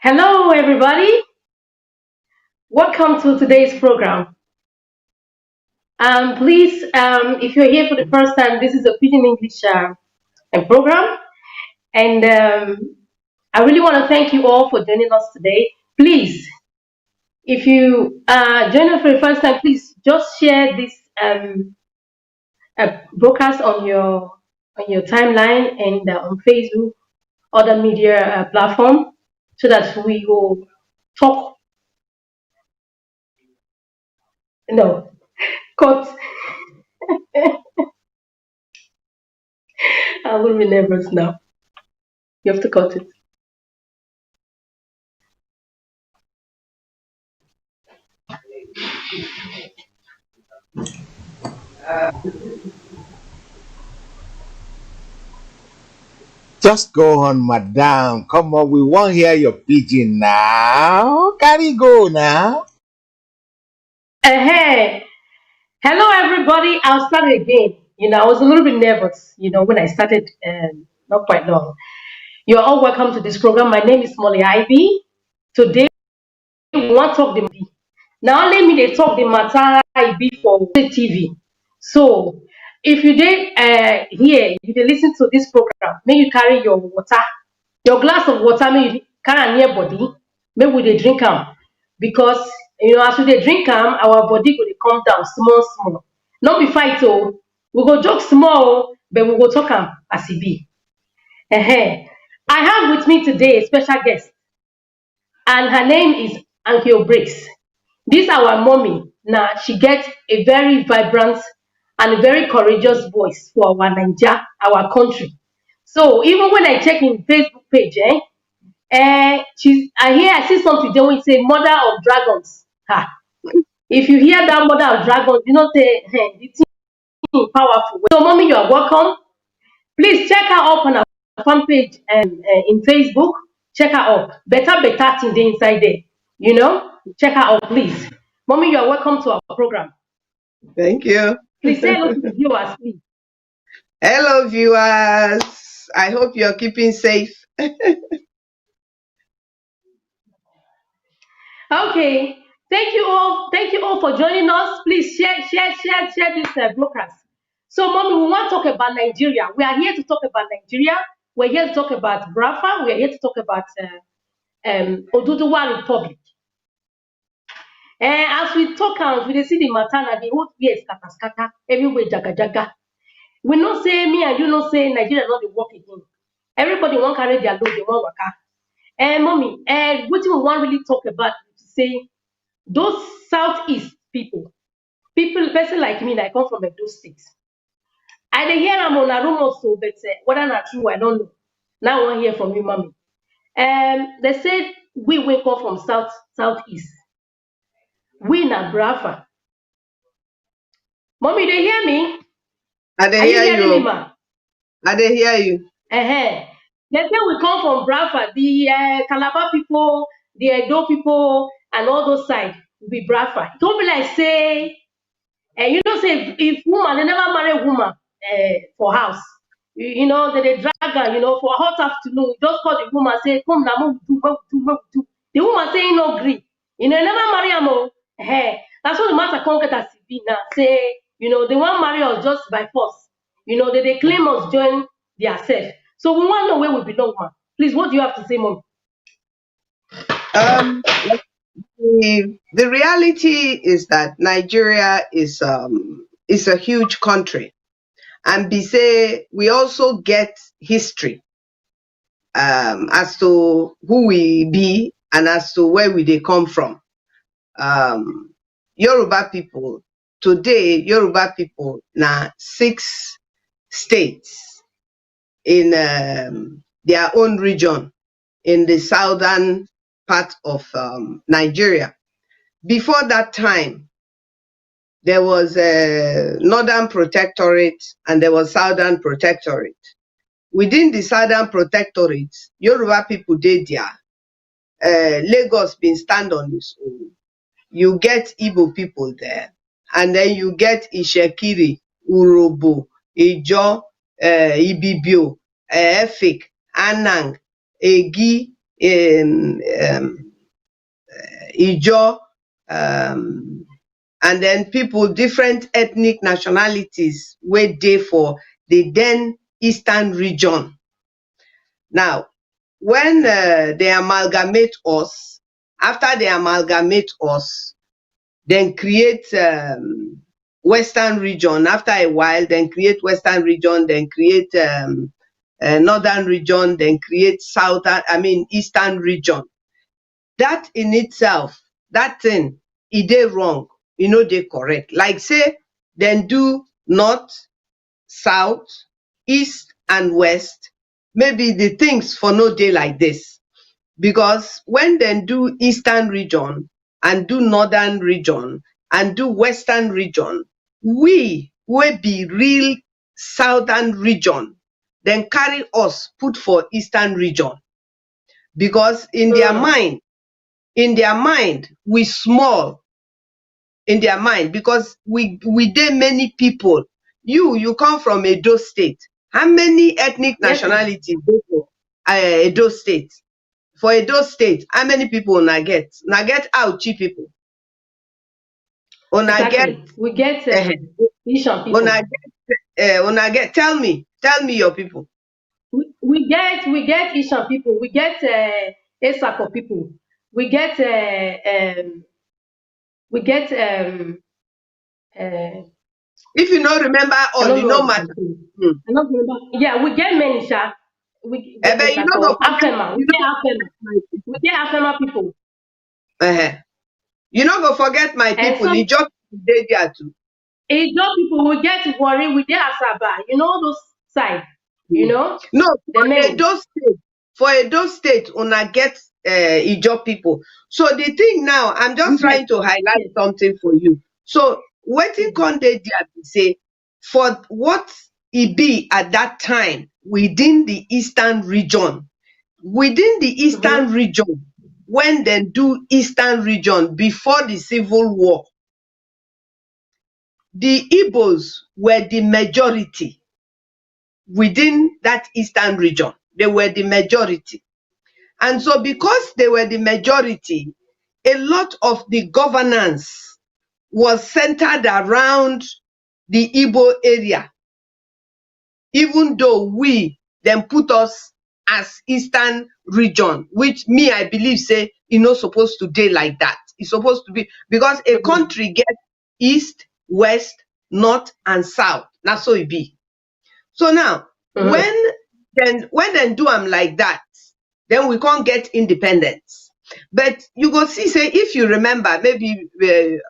Hello, everybody. Welcome to today's program. Please, if you're here for the first time, this is a Pidgin English program, and I really want to thank you all for joining us today. Please, if you join us for the first time, please just share this broadcast on your timeline and on Facebook, other media platform, so that we will talk. No, cut. I will be nervous now. You have to cut it. Just go on, madam. Come on, we won't hear your pidgin now. Carry go now. Hey, hello everybody. I'll start again. I was a little bit nervous, when I started, not quite long. You're all welcome to this program. My name is Molly Ivy. Today, we want to talk the now. Let me they talk the matter I be for the TV. So, if you did here, you did listen to this program. May you carry your water, your glass of water. May you carry near body. May we dey drink them because as we dey drink them, our body go dey come down small small. Not be fight oh, we go joke small, but we go talk am as e be. I have with me today a special guest, and her name is Annkio Briggs. This our mommy. Now she gets a very vibrant and a very courageous voice for our Nigeria, our country. So even when I check in Facebook page, she's I see something there we say mother of dragons. Ha. If you hear that mother of dragons, say the thing powerful. So mommy, you are welcome. Please check her up on our fan page and in Facebook. Check her up. Better thing dey inside there. Check her out, please. Mommy, you are welcome to our program. Thank you. Please say hello to the viewers, please. Hello, viewers. I hope you're keeping safe. Okay. Thank you all. Thank you all for joining us. Please share this broadcast. So, mommy, we want to talk about Nigeria. We are here to talk about Nigeria. We're here to talk about Brafa. We are here to talk about Oduduwa Republic. As we talk we dey see the matter na the whole place scatter everywhere jaga. We know say me and you know say Nigeria not dey work again. Everybody wan carry their load, they wan waka. Mommy, wetin we wan really talk about is say those southeast people, person like me that come from Edo State. I dey hear am on a rumor so, but whether na true, I don't know. Now I wan hear from you, mommy. They said we come from southeast. We na Brafa. Mommy, they hear me? I dey Are you hear hearing me, you. ma? I dey hear you. They say we come from Brafa, the Calabar people, the Edo people, and all those sides will be Brafa. Don't be like say, say if woman, they never marry woman for house. They drag her, for a hot afternoon, just call the woman, say, come now, move. The woman say, no agree. Never marry am. That's what the matter come get as e be now. Say, they want marry us just by force. They claim us join their self. So we want to know where we belong, man. Please, what do you have to say, mom? Um, the reality is that Nigeria is a huge country, and be say we also get history as to who we be and as to where we they come from. Yoruba people today, Yoruba people now 6 states in their own region in the southern part of Nigeria. Before that time, there was a northern protectorate and there was southern protectorate. Within the southern protectorate, Yoruba people did there. Lagos been stand on its own. You get Igbo people there, and then you get Ishekiri, Urobo, Ijo, Ibibio, Efik, Anang, Egi, Ijaw, and then people, different ethnic nationalities wey dey for the then eastern region. Now, when they amalgamate us, after they amalgamate us, then create western region. After a while, then create western region, then create northern region, then create eastern region. That in itself, that thing, e dey wrong, e no dey correct. Like say dem do north, south, east and west, maybe the things for no dey like this. Because when dem do eastern region and do northern region and do western region, we wey be real southern region, dem carry us put for eastern region. Because in their mind, we small. In their mind, because we dey many people. You come from Edo State. How many ethnic Yes, ma'am. nationalities dey for Edo State? For Edo State, how many people una get? Una get Auchi people. Una get Exactly. We get Ishan una people. get tell me your people. We get Ishan people. We get Esako people. We get we get If you no remember I all, don't e know no what matter. I don't remember. Yeah, we get many, Sha. We get Ebe, you no go Esako, forget Afema. We get Afema. We get Afema people. you no go forget my And people. some E just dey there too. Ijaw people, we get Warri, we get Asaba. You know those side. You know No, the many. For Edo State, una get Ijaw people. So the thing now, I'm just Yes, trying to highlight yes. something for you. So wetin come dey there be say, for what e be at that time within the eastern region, when dem do eastern region before the civil war, the Igbos were the majority within that eastern region. They were the majority. And so because they were the majority, a lot of the governance was centered around the Igbo area, even though dem put us as eastern region, which me, I believe say e no supposed to dey like that. E supposed to be, because a country get east, west, north and south. Na so e be. So now, when dem do am like that, then we can't get independence. But you go see, say, if you remember, maybe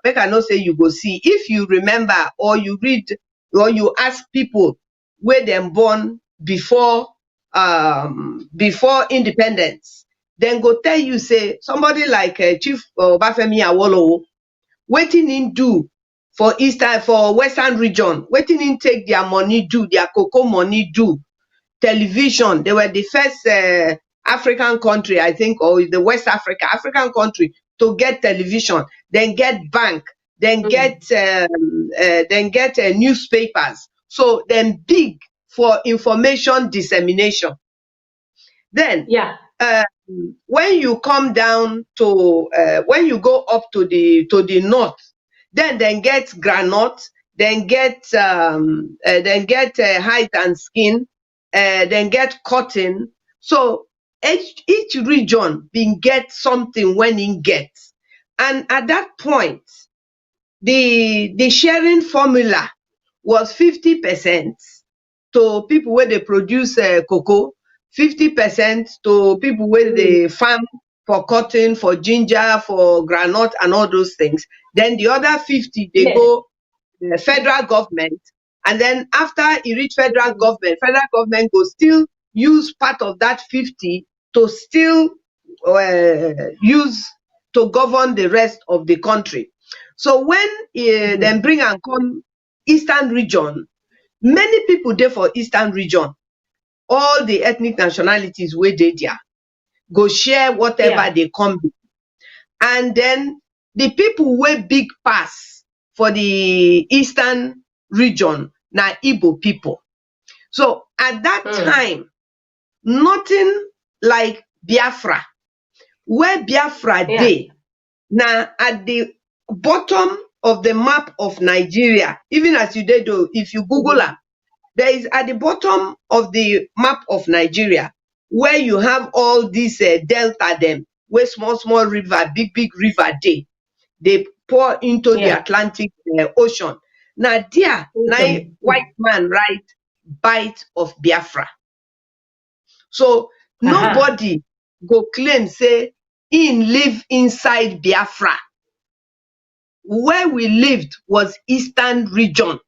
make I no say you go see, if you remember or you read or you ask people where dem born before independence, then go tell you, say, somebody like Chief Obafemi Awolowo, wetin him do for western region, wetin him take their money do, their cocoa money do. Television, they were the first African country, I think, or the African country to get television, then get bank, then get newspapers. So then big for information dissemination. Then Yeah. when you come down to when you go up to the north, then get groundnut, then get hide and skin, then get cotton. So each region bin get something when it gets. And at that point, the sharing formula was 50% to people where they produce cocoa, 50% to people where they farm for cotton, for ginger, for groundnut and all those things. Then the other 50, they Yes. go federal government. And then after e reach federal government go still use part of that 50 to still use to govern the rest of the country. So when dem bring am come eastern region, many people dey for eastern region. All the ethnic nationalities wey dey there go share whatever dey come. And then the people wey big pass for the eastern region na Igbo people. So at that time, nothing like Biafra where Biafra dey. Now at the bottom of the map of Nigeria, even as you did, if you Google am, there is at the bottom of the map of Nigeria where you have all these delta them, where small river, big river they pour into the Atlantic Ocean. Now there, white man write bite of Biafra. So nobody go claim say in live inside Biafra. Where we lived was Eastern region,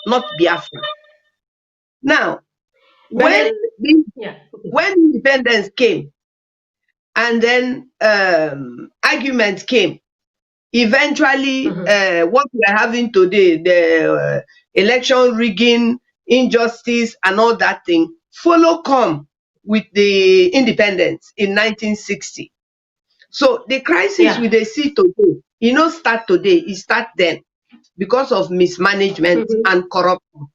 not Biafra. Now, when independence came, and then arguments came, eventually what we are having today, the election rigging, injustice, and all that thing, follow come with the independence in 1960. So the crisis we dey see today, e no start today, e start then because of mismanagement and corruption.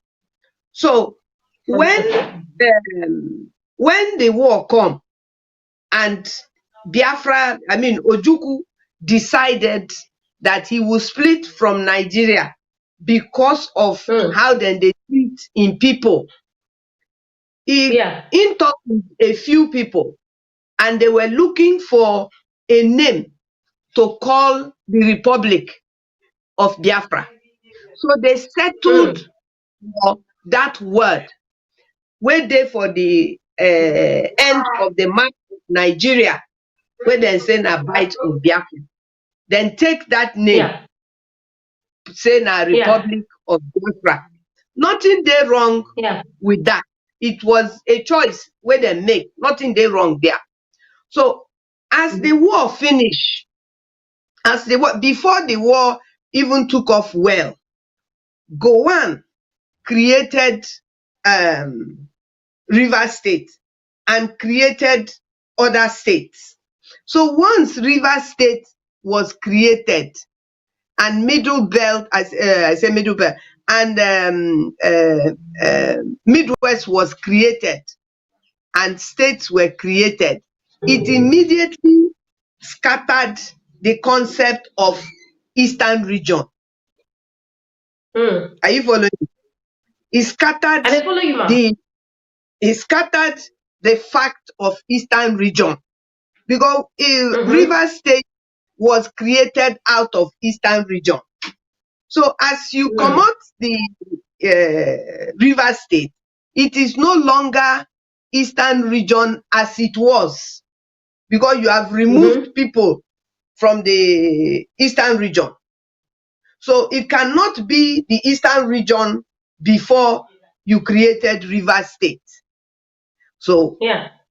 So when the war come and Biafra, Ojukwu decided that he will split from Nigeria because of how then they treat in people. He talked with a few people and they were looking for a name to call the Republic of Biafra. So they settled for that word, where they for the end of the map of Nigeria, where they say na bite of Biafra. Then take that name, say na Republic of Biafra. Nothing dey wrong with that. It was a choice where they make. Nothing dey wrong there. So as the war finished, before the war even took off well, Gowon created River State and created other states. So once River State was created and Middle Belt, I say Middle Belt, and Midwest was created and states were created, it immediately scattered the concept of Eastern region. Are you following? It scattered it scattered the fact of Eastern region because River State was created out of Eastern region. So as you come out the River State, it is no longer Eastern region as it was because you have removed people from the Eastern region. So it cannot be the Eastern region before you created River State. So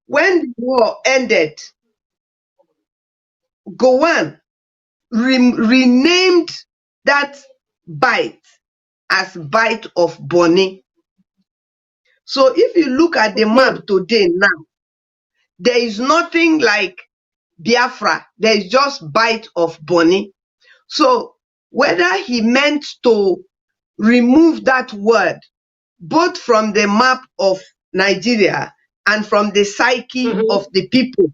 when the war ended, Gowon renamed that bite as bite of Bonny. So if you look at the map today now, there is nothing like Biafra. There is just bite of Bonny. So whether he meant to remove that word both from the map of Nigeria and from the psyche of the people,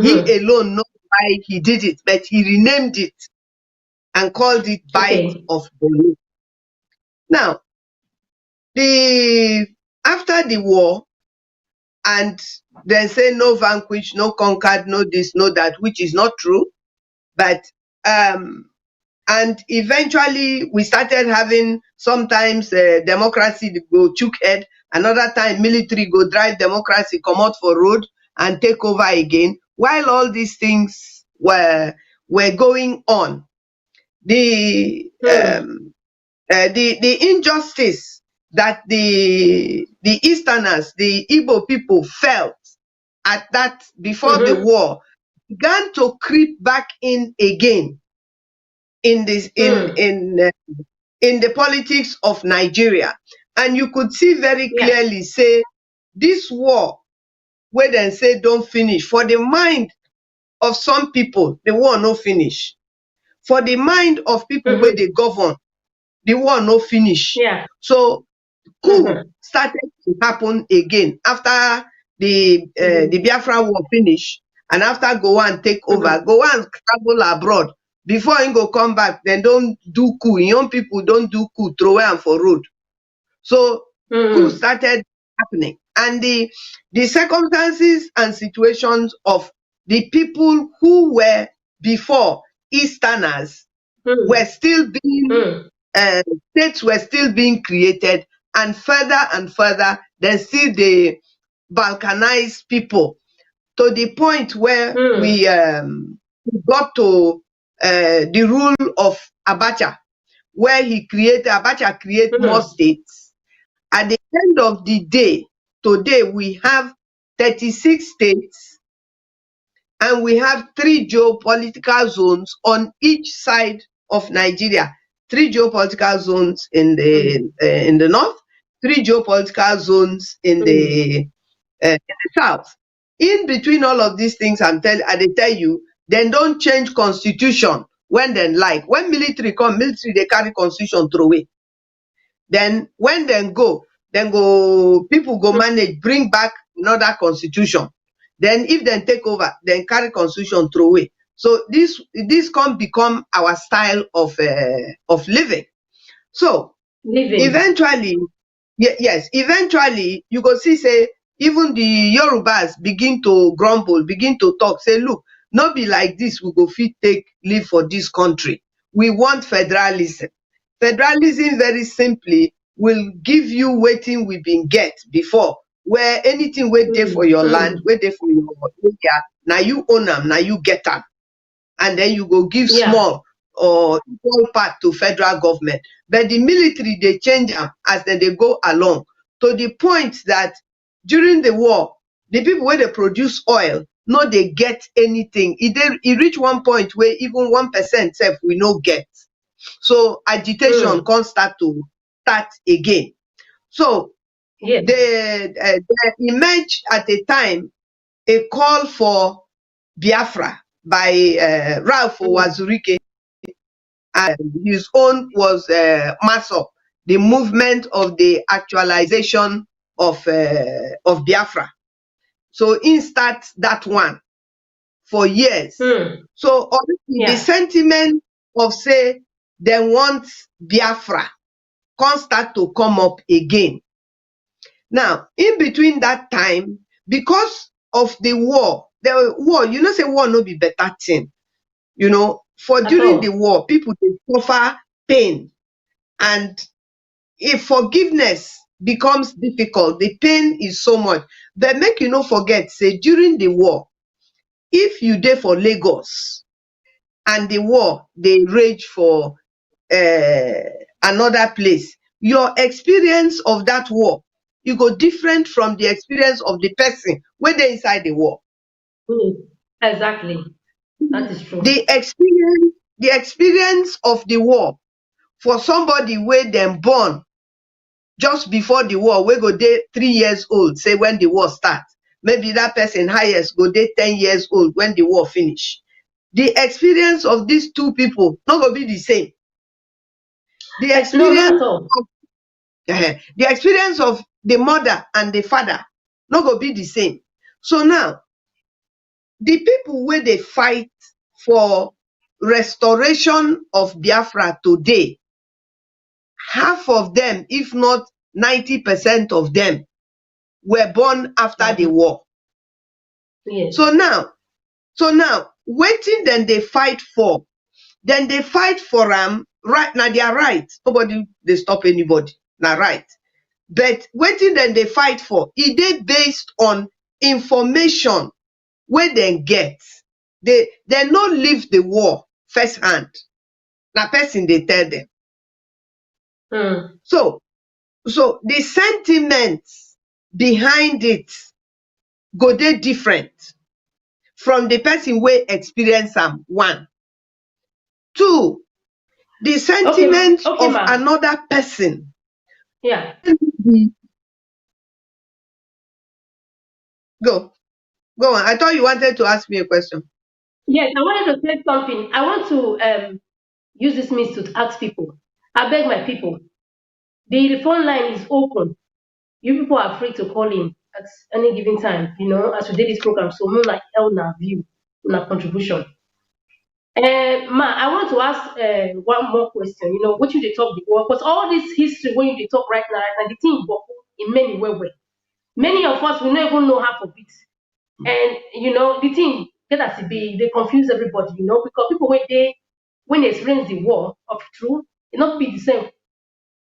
he alone knows why he did it, but he renamed it and called it bite of Bonny. Now, after the war, and they say no vanquished, no conquered, no this, no that, which is not true. But and eventually we started having sometimes democracy go chook head, another time military go drive democracy, come out for road and take over again. While all these things were going on, the injustice that the Easterners, the Igbo people felt at that before the war began to creep back in again in this in the politics of Nigeria. And you could see very clearly say this war where they say don't finish, for the mind of some people the war no finish, for the mind of people where they govern the war no finish. So coup started to happen again after the Biafra war finished, and after Gowon take over, Mm. Gowon travel abroad. Before he go come back, dem don do coup. Young people don do coup, throway am for road. So coup Mm. started happening, and the circumstances and situations of the people who were before Easterners were Mm. still being Mm. states were still being created, and further, then still dey balkanize people to the point where Mm. we got to the rule of Abacha, where Abacha create more Mm. states. At the end of the day, today we have 36 states, and we have 3 geopolitical zones on each side of Nigeria. 3 geopolitical zones in the north, 3 geopolitical zones Mm. in the south. In between all of these things, I dey tell you, dem don change constitution when dem like. When military come, military dey carry constitution throway. Then when dem go, people go Mm. manage bring back another constitution. Then if dem take over, dem carry constitution throway. So this come become our style of living. So Living. eventually, yes, eventually you go see say even the Yorubas begin to grumble, begin to talk, say look, no be like this we go fit take live for this country. We want federalism. Federalism very simply will give you wetin we been get before, where anything wey dey for Mm. your land, Mm. wey dey for your area, na you own am, na you get am, and then you go give Yeah. small or equal part to federal government. But the military dey change am as dem dey go along, to the point that during the war, the people wey dey produce oil no dey get anything. E reach one point where even 1% sef we no get. So agitation Mm. come start again. So Yes. there emerge at a time a call for Biafra by Ralph Mm. Wazurike, and his own was MASSOP, the movement of the actualization of Biafra. So he start that one for years. Mm. So obviously the Yeah. sentiment of say dem want Biafra come start to come up again. Now, in between that time, because of the war, you know say war no be better thing. You know, for At during the all. war, people dey suffer pain, and if forgiveness becomes difficult, the pain is so much. But make you no forget, say during the war, if you dey for Lagos and the war dey rage for another place, your experience of that war e go different from the experience of the person wey dey inside the war. Mm. Exactly. That is true. The experience of the war for somebody wey dem born just before the war, wey go dey 3 years old, say when the war start, maybe that person highest go dey 10 years old when the war finish. The experience of these two people no go be the same. The No, not experience at all. the experience of the mother and the father no go be the same. So now, the people wey dey fight for restoration of Biafra today, half of them, if not 90% of them, were born after the Mm. war. Yes. So now, wetin dem dey fight for? Dem dey fight for am right, na their right. Nobody dey stop anybody, na right. But wetin dem dey fight for, e dey based on information wey dem get. Dem no live the war first hand, na person dey tell dem. Mm. So the sentiment behind it go dey different from the person wey experience am, one. Two, the Okay. sentiment Okay, of ma. another person. Yeah. Go on. I thought you wanted to ask me a question. Yes, I wanted to say something. I want to use this means to ask people. I beg my people. The phone line is open. You people are free to call in. at any given time, as we did this program. So more like Elna view, na contribution. Ma, I want to ask one more question. What you dey talk before? Because all this history when you dey talk right now, the thing work in many way. Many of us we don't even know half of it. And the thing get as it be, they confuse everybody, because people when they experience the war of truth, it not be the same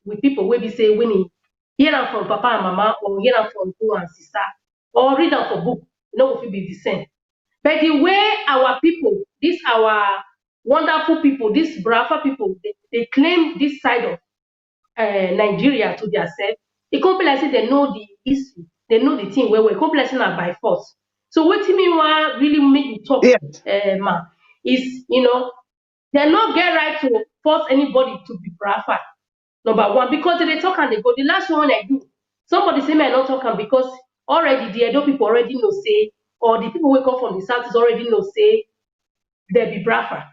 with people wey be say when he hear am from papa and mama or hear am from bro and sister or read am for book, e no go fit be the same. But the way our people, this our wonderful people, this Brafa people, they claim this side of Nigeria to themselves, e come be like say they know the history, they know the thing well. E come be like say na by force. So wetin me wan really make you talk, Yes. ma, is they no get right to force anybody to be Brafa. Number one, because they talk and they go. The last one I do, somebody say me I not talk am because already the Edo people already know say, or the people who come from the south is already know say they be Brafa.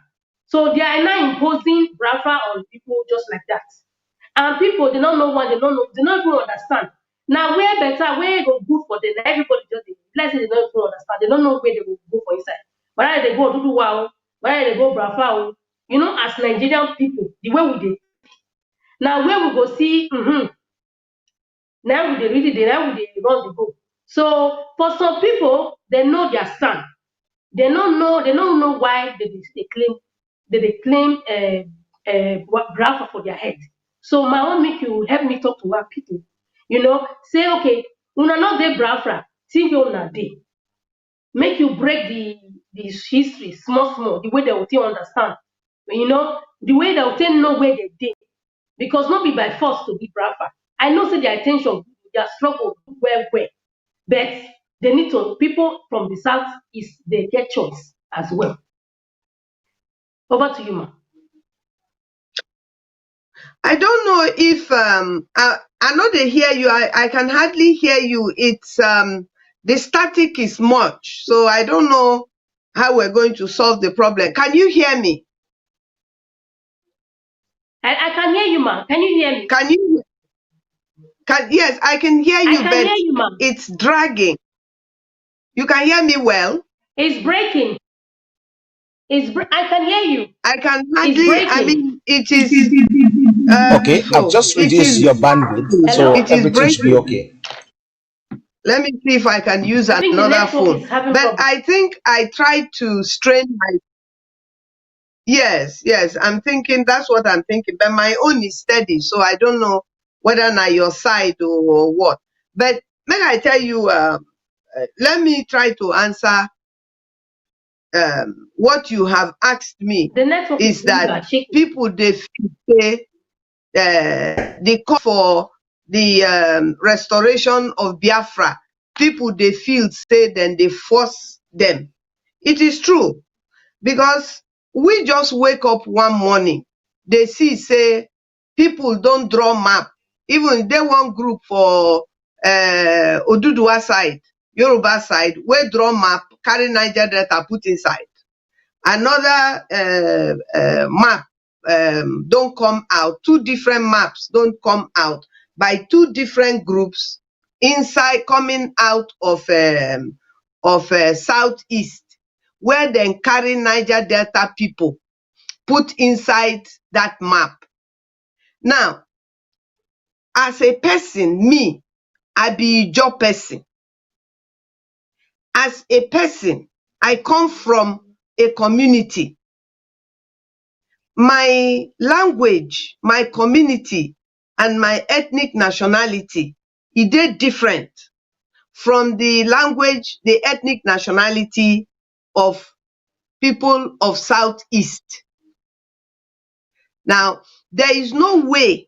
So they are now imposing Brafa on people just like that. And people they don't know one, they don't know, they don't even understand. Now where better, where go good for them, everybody just let's say they don't even understand, they don't know where they will go for inside. Whether they go do wow, whether they go Brafa, as Nigerian people, the way we did. Now where we go see, now we dey really dey now we dey run the go. So for some people, they know their stand. They don't know why they claim Brafa for their head. So my own make you help me talk to our people. Say okay, una not dey Brafa, see where una dey. Make you break the history small, the way they will take understand. The way they will take know where they dey. Because not be by force to be Brafa. I know say their attention, their struggle well, but they need to people from the south is they get choice as well. Over to you, ma. I don't know if I know they hear you. I can hardly hear you. It's the static is much, so I don't know how we're going to solve the problem. Can you hear me? I can hear you, ma. Can you hear me? Yes, I can hear you, I can but hear you, ma. it's dragging. You can hear me well? It's breaking. I can hear you. I can It's hardly, breaking. I mean, it is Okay, I've just it reduced is your bandwidth, Hello? so it is everything should be breaking. okay. Let me see if I can use I think the another network phone. is having But problem. I think I tried to strain my yes, I'm thinking that's what I'm thinking. But my own is steady, so I don't know whether na your side or what. But may I tell you, let me try to answer what you have asked me. The network Is is really that bad, shaking. people they feel say the call for the restoration of Biafra, people they feel say then they force them. It is true because we just wake up one morning, they see say people don't draw map. Even they one group for Oduduwa side, Yoruba side, where draw map, carry Niger Delta put inside. Another map don't come out. Two different maps don't come out by two different groups inside coming out of southeast, where then carry Niger Delta people put inside that map. Now, as a person, me, I be Ijaw person. As a person, I come from a community. My language, my community, and my ethnic nationality, e dey different from the language, the ethnic nationality of people of Southeast. Now, there is no way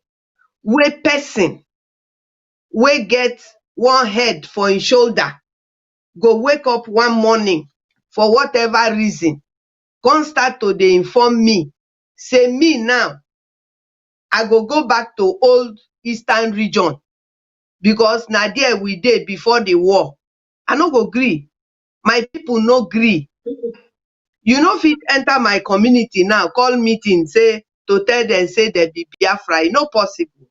wey person wey get one head for im shoulder go wake up one morning for whatever reason, come start to dey inform me say me now, I go back to old Eastern region because na there we dey before the war. I no go gree. My people no gree. You no fit enter my community now, call meeting say to tell them say they be Biafra. E no possible.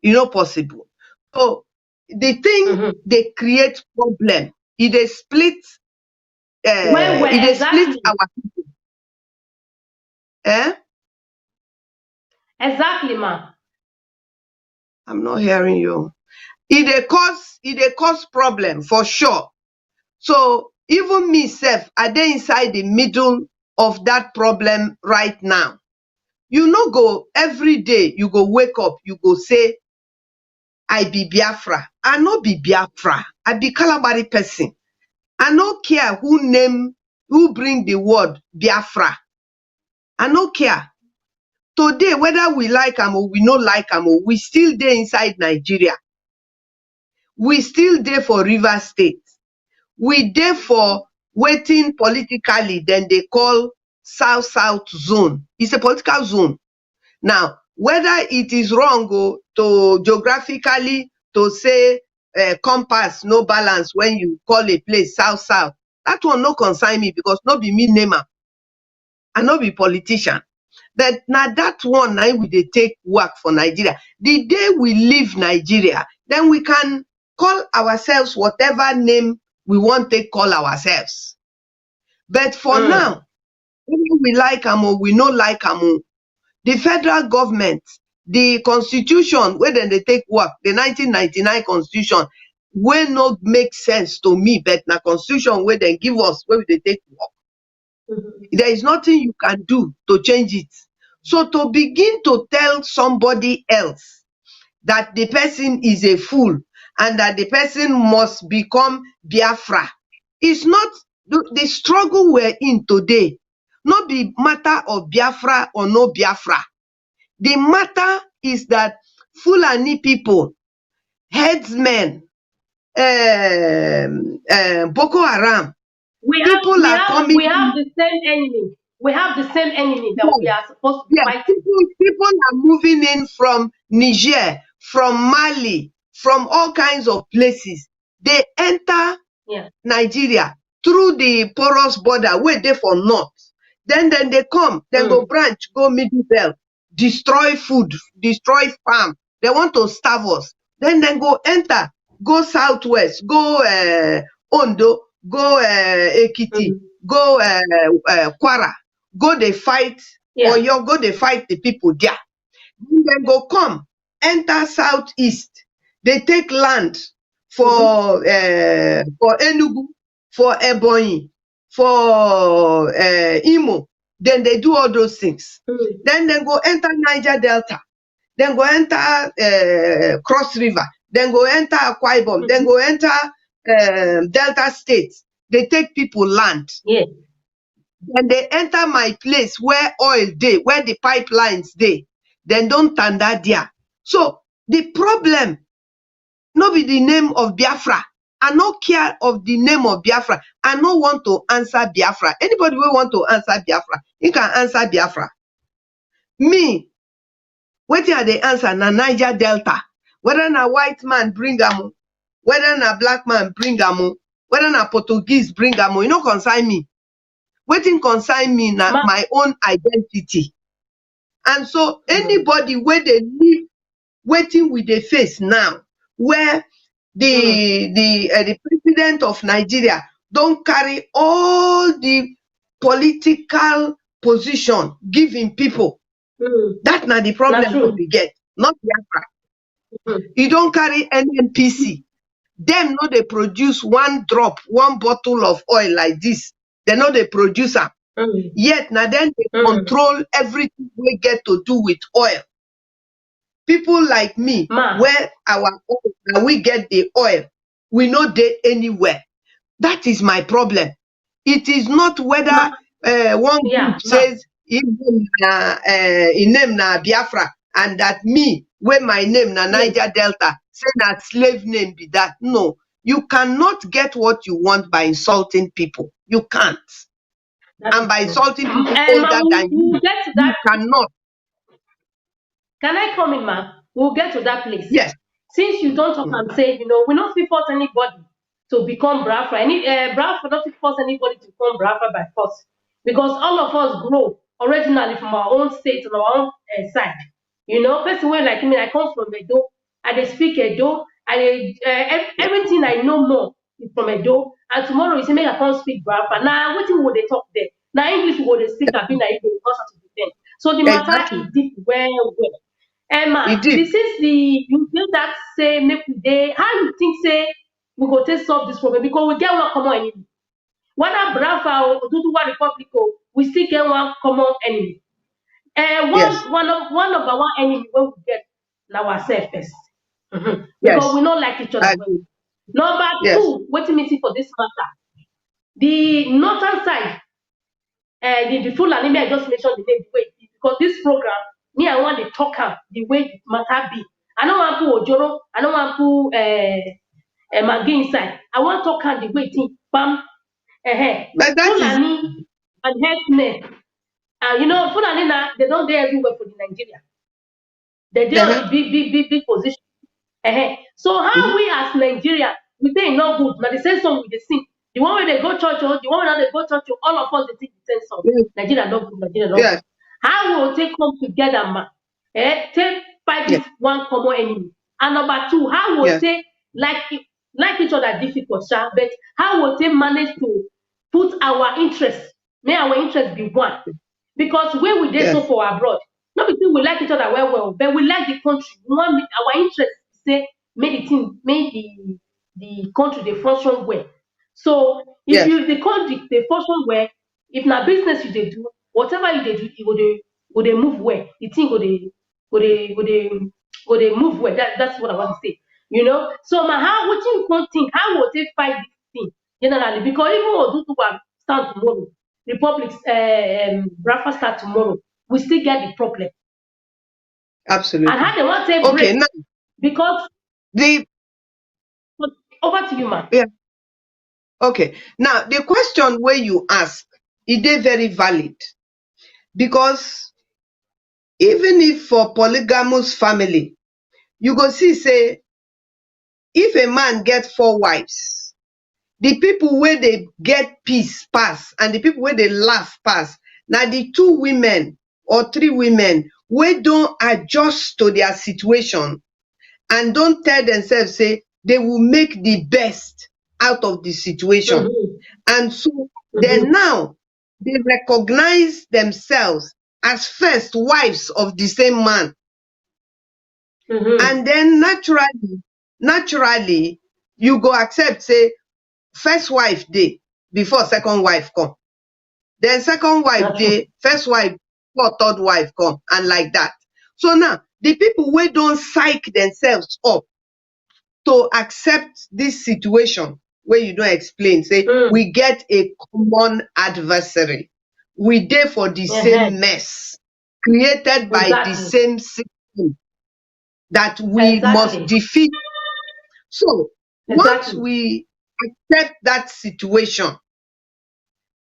E no possible. So the thing they create problem. They split Where it dey split exactly? our people. Eh? Exactly, ma. I'm not hearing you. It dey cause problem for sure. So even me sef, I dey inside the middle of that problem right now. You no go every day you go wake up, you go say, I be Biafra. I no be Biafra. I be Calabari person. I no care who bring the word Biafra. I no care. Today, whether we like am or we no like am, we still dey inside Nigeria. We still dey for Rivers State. We dey for wetin politically dem dey call South zone. It's a political zone. Now, whether it is wrong to geographically to say compass no balance when you call a place South, that one no concern me because no be me name am. I no be politician. But na that one na we dey take work for Nigeria. The day we leave Nigeria, then we can call ourselves whatever name we want take call ourselves. But for now, whether we like am or we no like am, the federal government, the constitution wey dem dey take work, the 1999 constitution, wey no make sense to me, but na constitution wey dem give us, wey we dey take work. There is nothing you can do to change it. So to begin to tell somebody else that the person is a fool and that the person must become Biafra is not the struggle we're in today. Not the matter of Biafra or no Biafra. The matter is that Fulani people, headsmen, Boko Haram, people are coming. We have the same enemy. We have the same enemy that we are supposed to Yes, fight. people are moving in from Niger, from Mali, from all kinds of places. They enter Nigeria through the porous border wey dey for north. Then they come, then go branch, go middle belt, destroy food, destroy farm. They want to starve us. Then go enter, go southwest, go Ondo, go Ekiti, go Kwara, go dey fight Oyo, go dey fight the people there. Then go come, enter southeast. They take land for Enugu, for Ebonyi, for Imo. Then they do all those things. Then they go enter Niger Delta. Then go enter Cross River. Then go enter Akwa Ibom. Then go enter Delta State. They take people land. Then they enter my place where oil dey, where the pipelines dey. Then don't tanda there. So the problem no be the name of Biafra. I no care of the name of Biafra. I no want to answer Biafra. Anybody wey want to answer Biafra, he can answer Biafra. Me, wetin I dey answer na Niger Delta. Whether na white man bring am, whether na black man bring am, whether na Portuguese bring am, e no concern me. Wetin concern me na my own identity. And so anybody wey dey live wetin we dey face now, where the president of Nigeria don carry all the political position give him people. That na the problem wey we get, not Biafra. He don carry NNPC. Dem no dey produce one drop, one bottle of oil like this. They no dey produce am. Yet na dem dey control everything wey get to do with oil. People like me, where our oil, na we get the oil, we no dey anywhere. That is my problem. It is not whether one group says his name na Biafra and that me, where my name na Niger Delta, say that slave name be that. No, you cannot get what you want by insulting people. You can't. And by insulting people older than you cannot. Can I come in, ma? We'll get to that place. Yes. Since you don't talk and say, we not force anybody to become Biafra. Biafra not force anybody to become Biafra by force. Because all of us grow originally from our own state and our own side. Person where like me, I come from Edo, I dey speak Edo, Everything I know more is from Edo, and tomorrow you say make I come speak Biafra. Now wetin we dey talk there? Now English we go dey speak abi na Igbo because of the thing. So the matter Exactly. is deep well well. It Emma, did. since you feel that say make we dey, how you think say we go take solve this problem? Because we get one common enemy. Whether Biafra or Oduduwa Republic, we still get one common enemy. Yes. One number one enemy wey we get na ourselves first. Because Yes. we no like each I other well. agree. Number Yes. two, wetin me see for this matter, the northern side, the Fulani, may I just mention the name the way it be, because this program, me I want to talk am the way the matter be. I no wan put ojoro, I no wan put maggi inside. I wan talk am the way it is. Bam, But that is Fulani and herdsmen. You know, Fulani now, they don't dey everywhere for the Nigeria. They dey on uh-huh. the big position. So how Mhm. we as Nigeria, we say e no good. Na the same song we dey sing. The one wey dey go church, the one wey no dey go church, all of us dey sing the same song. Yes. Nigeria no good, Nigeria no good. Yes. How we go take come together, ma? Take fight Yes. this one common enemy. And number two, how we go Yes. take like each other difficult, but how we go take manage to put our interest, may our interest be one. Because when we dey so Yes. for abroad, no be say we like each other well, but we like the country. We want make our interest say make the thing, make the country dey function well. So if Yes. you the country dey function well, if na business you dey do, whatever you dey do, e go dey move well. The thing go dey move well. That's what I want to say. You know. So na how wetin you come think? How we go take fight this thing generally? Because even Oduduwa stand tomorrow, Republic Biafra start tomorrow, we still get the problem. And Absolutely. how they want to take Okay. break? Now Because the over to you, man. yeah. Okay. Now the question where you ask, it is very valid because even if for polygamous family, you go see say if a man get 4 wives, the people where they get peace pass and the people where they laugh pass, now the 2 women or 3 women where don't adjust to their situation and don't tell themselves say they will make the best out of the situation. And so then now they recognize themselves as first wives of the same man. And then naturally, you go accept say first wife dey before second wife come. Then second wife That's true. dey, first wife before third wife come, and like that. So now the people wey don psych themselves up to accept this situation wey you don explain, say we get a common adversary. We dey for the same mess created by the Exactly. same system that we must Exactly. defeat. So once Exactly. we accept that situation,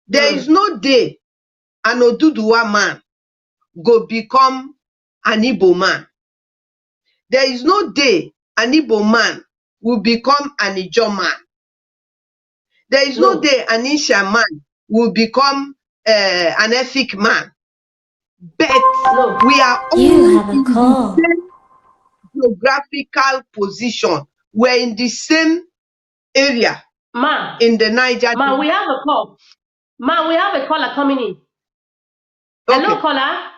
there is Mm. no day an Oduduwa man go become an Igbo man. There is no day an Igbo man will become an Ijaw man. There is no No. day an Isha man will become an Efik man. But No. we are You all have a in the call. same geographical position. We're in the same area Ma, in the Niger ma, we Delta. have a call. Ma, we have a caller coming in. Hello, Okay. caller.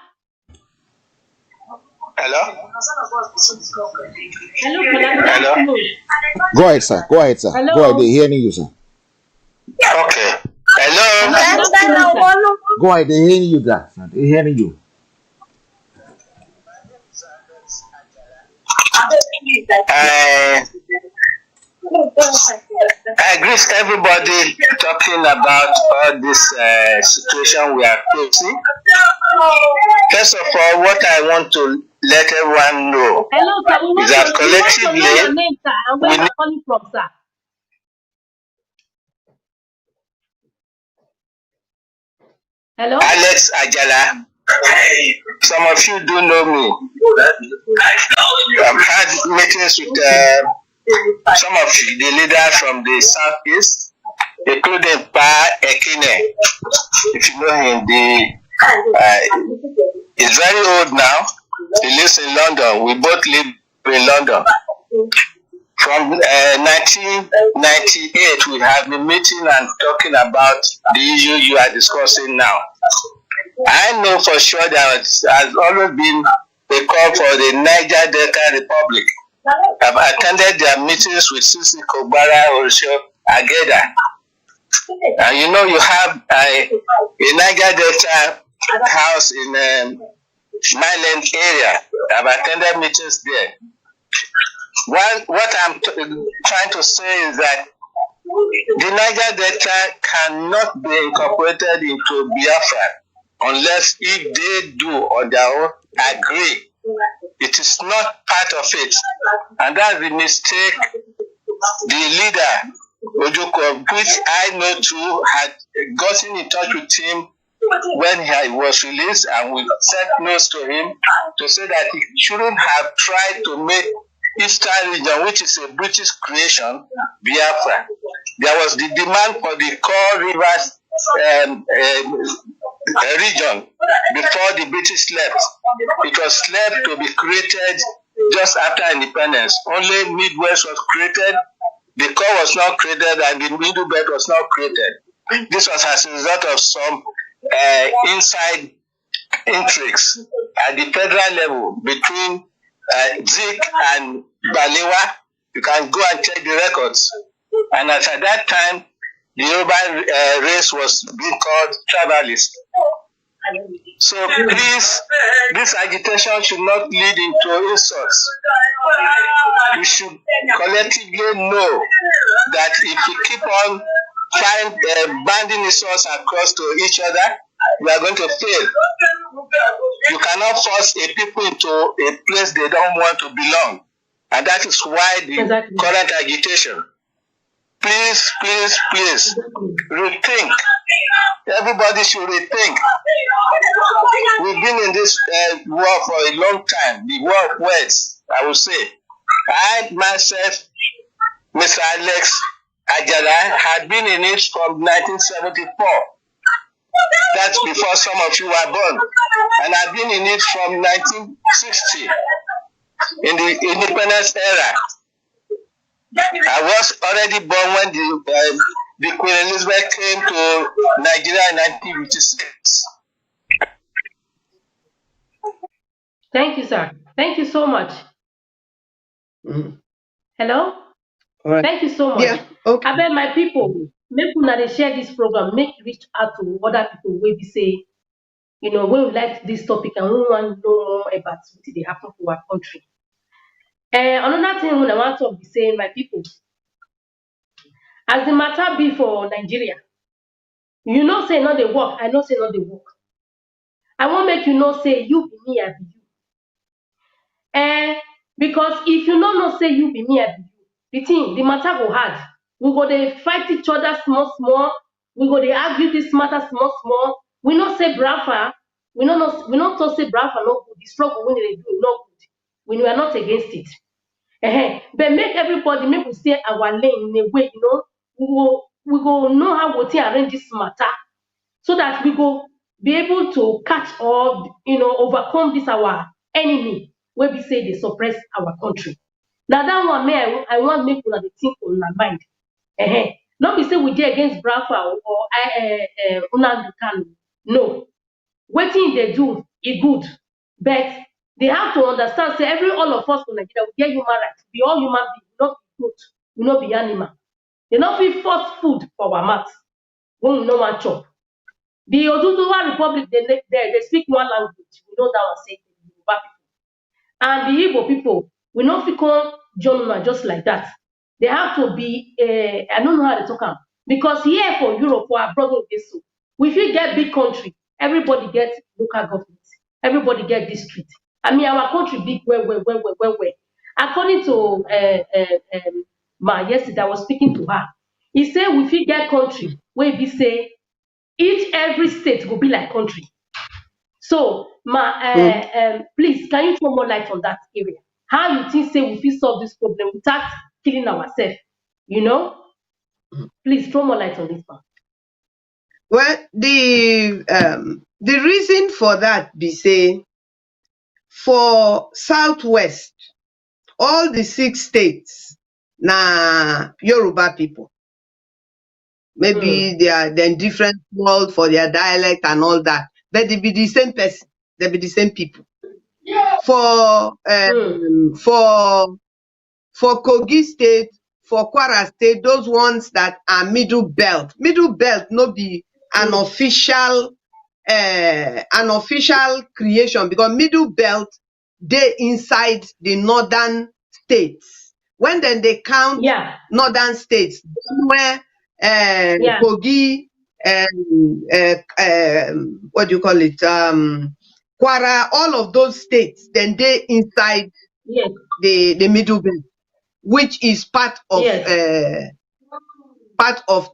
Hello? Hello, caller. Good Hello? afternoon. Go ahead, sir. Go ahead, sir. Go ahead. Hello. They're hearing you, sir. Okay. Hello, Hello? good afternoon, sir. Go ahead. They're hearing you, sir. They're hearing you. I greet everybody talking about all this situation we are facing. First of all, what I want to let everyone know Hello, sir. We is want that to know your collectively, name, sir, and where we you're calling from, sir. Hello. Alex Ajala. Some of you do know me. I've had meetings with some of the leaders from the southeast, including Pa Ekine. If you know him, he's very old now. He lives in London. We both live in London. From 1998, we have been meeting and talking about the issue you are discussing now. I know for sure there has always been a call for the Niger Delta Republic. I've attended their meetings with Sisi Kogbara, Orisho, Ageda. And you know, you have a Niger Delta house in Myland area. I've attended meetings there. What I'm trying to say is that the Niger Delta cannot be incorporated into Biafra unless if they do on their own agree. It is not part of it. And that's the mistake the leader, Ojoko, which I know too, had gotten in touch with him when he was released, and we sent notes to him to say that he shouldn't have tried to make Eastern region, which is a British creation, Biafra. There was the demand for the core rivers region before the British left. It was left to be created just after independence. Only Midwest was created, the core was not created, and the middle belt was not created. This was as a result of some inside intrigues at the federal level between Zik and Balewa. You can go and check the records. And at that time, the Yoruba race was being called tribalist. So please, this agitation should not lead into insults. We should collectively know that if we keep on banding insults across to each other, we are going to fail. You cannot force a people into a place they don't want to belong. And that is why the current agitation. Please, please, please, rethink. Everybody should rethink. We've been in this war for a long time, the war of words, I would say. I myself, Mr. Alex Ajala, had been in it from 1974. That's before some of you were born. And I've been in it from 1960, in the independence era. I was already born when the Queen Elizabeth came to Nigeria in 1956. Thank you, sir. Thank you so much. Hello? All right. Thank you so much. Yeah, okay. I beg my people, make una dey share this program, make reach out to other people wey be say, you know, when we like this topic and we want to know more about what dey happen for our country. Another thing when I want to be saying, my people, as the matter be for Nigeria, you know say not dey work, I know say not dey work. I wan make you know say you be me, I be you. Because if you no know say you be me, I be you, the matter go hard. We go dey fight each other small small. We go dey argue this matter small small. We no say Biafra. We no talk say Biafra no good. The struggle wey dey do no good. We are not against it. But make everybody, make we stay our lane in a way, you know. We go know how we arrange this matter, so that we go be able to catch or, you know, overcome this our enemy wey be say they suppress our country. Now that one, I want make una dey think on my mind. Not be say we dey against Biafra or Nnamdi Kanu. No, wetin they do is good, but they have to understand. Say all of us in Nigeria, we get human rights. We all human beings. We not be goat. We not be animal. They not fit force food for our mouth when we no want chop. The Oduduwa Republic, they speak one language. We know that one say the Yoruba people. And the Igbo people, we not fit come join just like that. They have to be, I don't know how to talk about, because here for Europe, for our brother, so we fit get big country, everybody get local government, everybody get district. I mean, our country big, well. According to yesterday, I was speaking to her. He said we fit get country where we say every state will be like country. So, please, can you throw more light on that area? How you think say we fit solve this problem without killing ourselves? You know, please throw more light on this one. Well, the reason for that be say for Southwest, all the 6 states, na Yoruba people. Maybe they are then different world for their dialect and all that, but they be the same person. They be the same people. For for Kogi State, for Kwara State, those ones that are middle belt. Middle belt no be an official creation, because middle belt dey inside the northern states. When then they count northern states, where Kogi, what do you call it? Kwara, all of those states, then they inside the middle belt, which is part of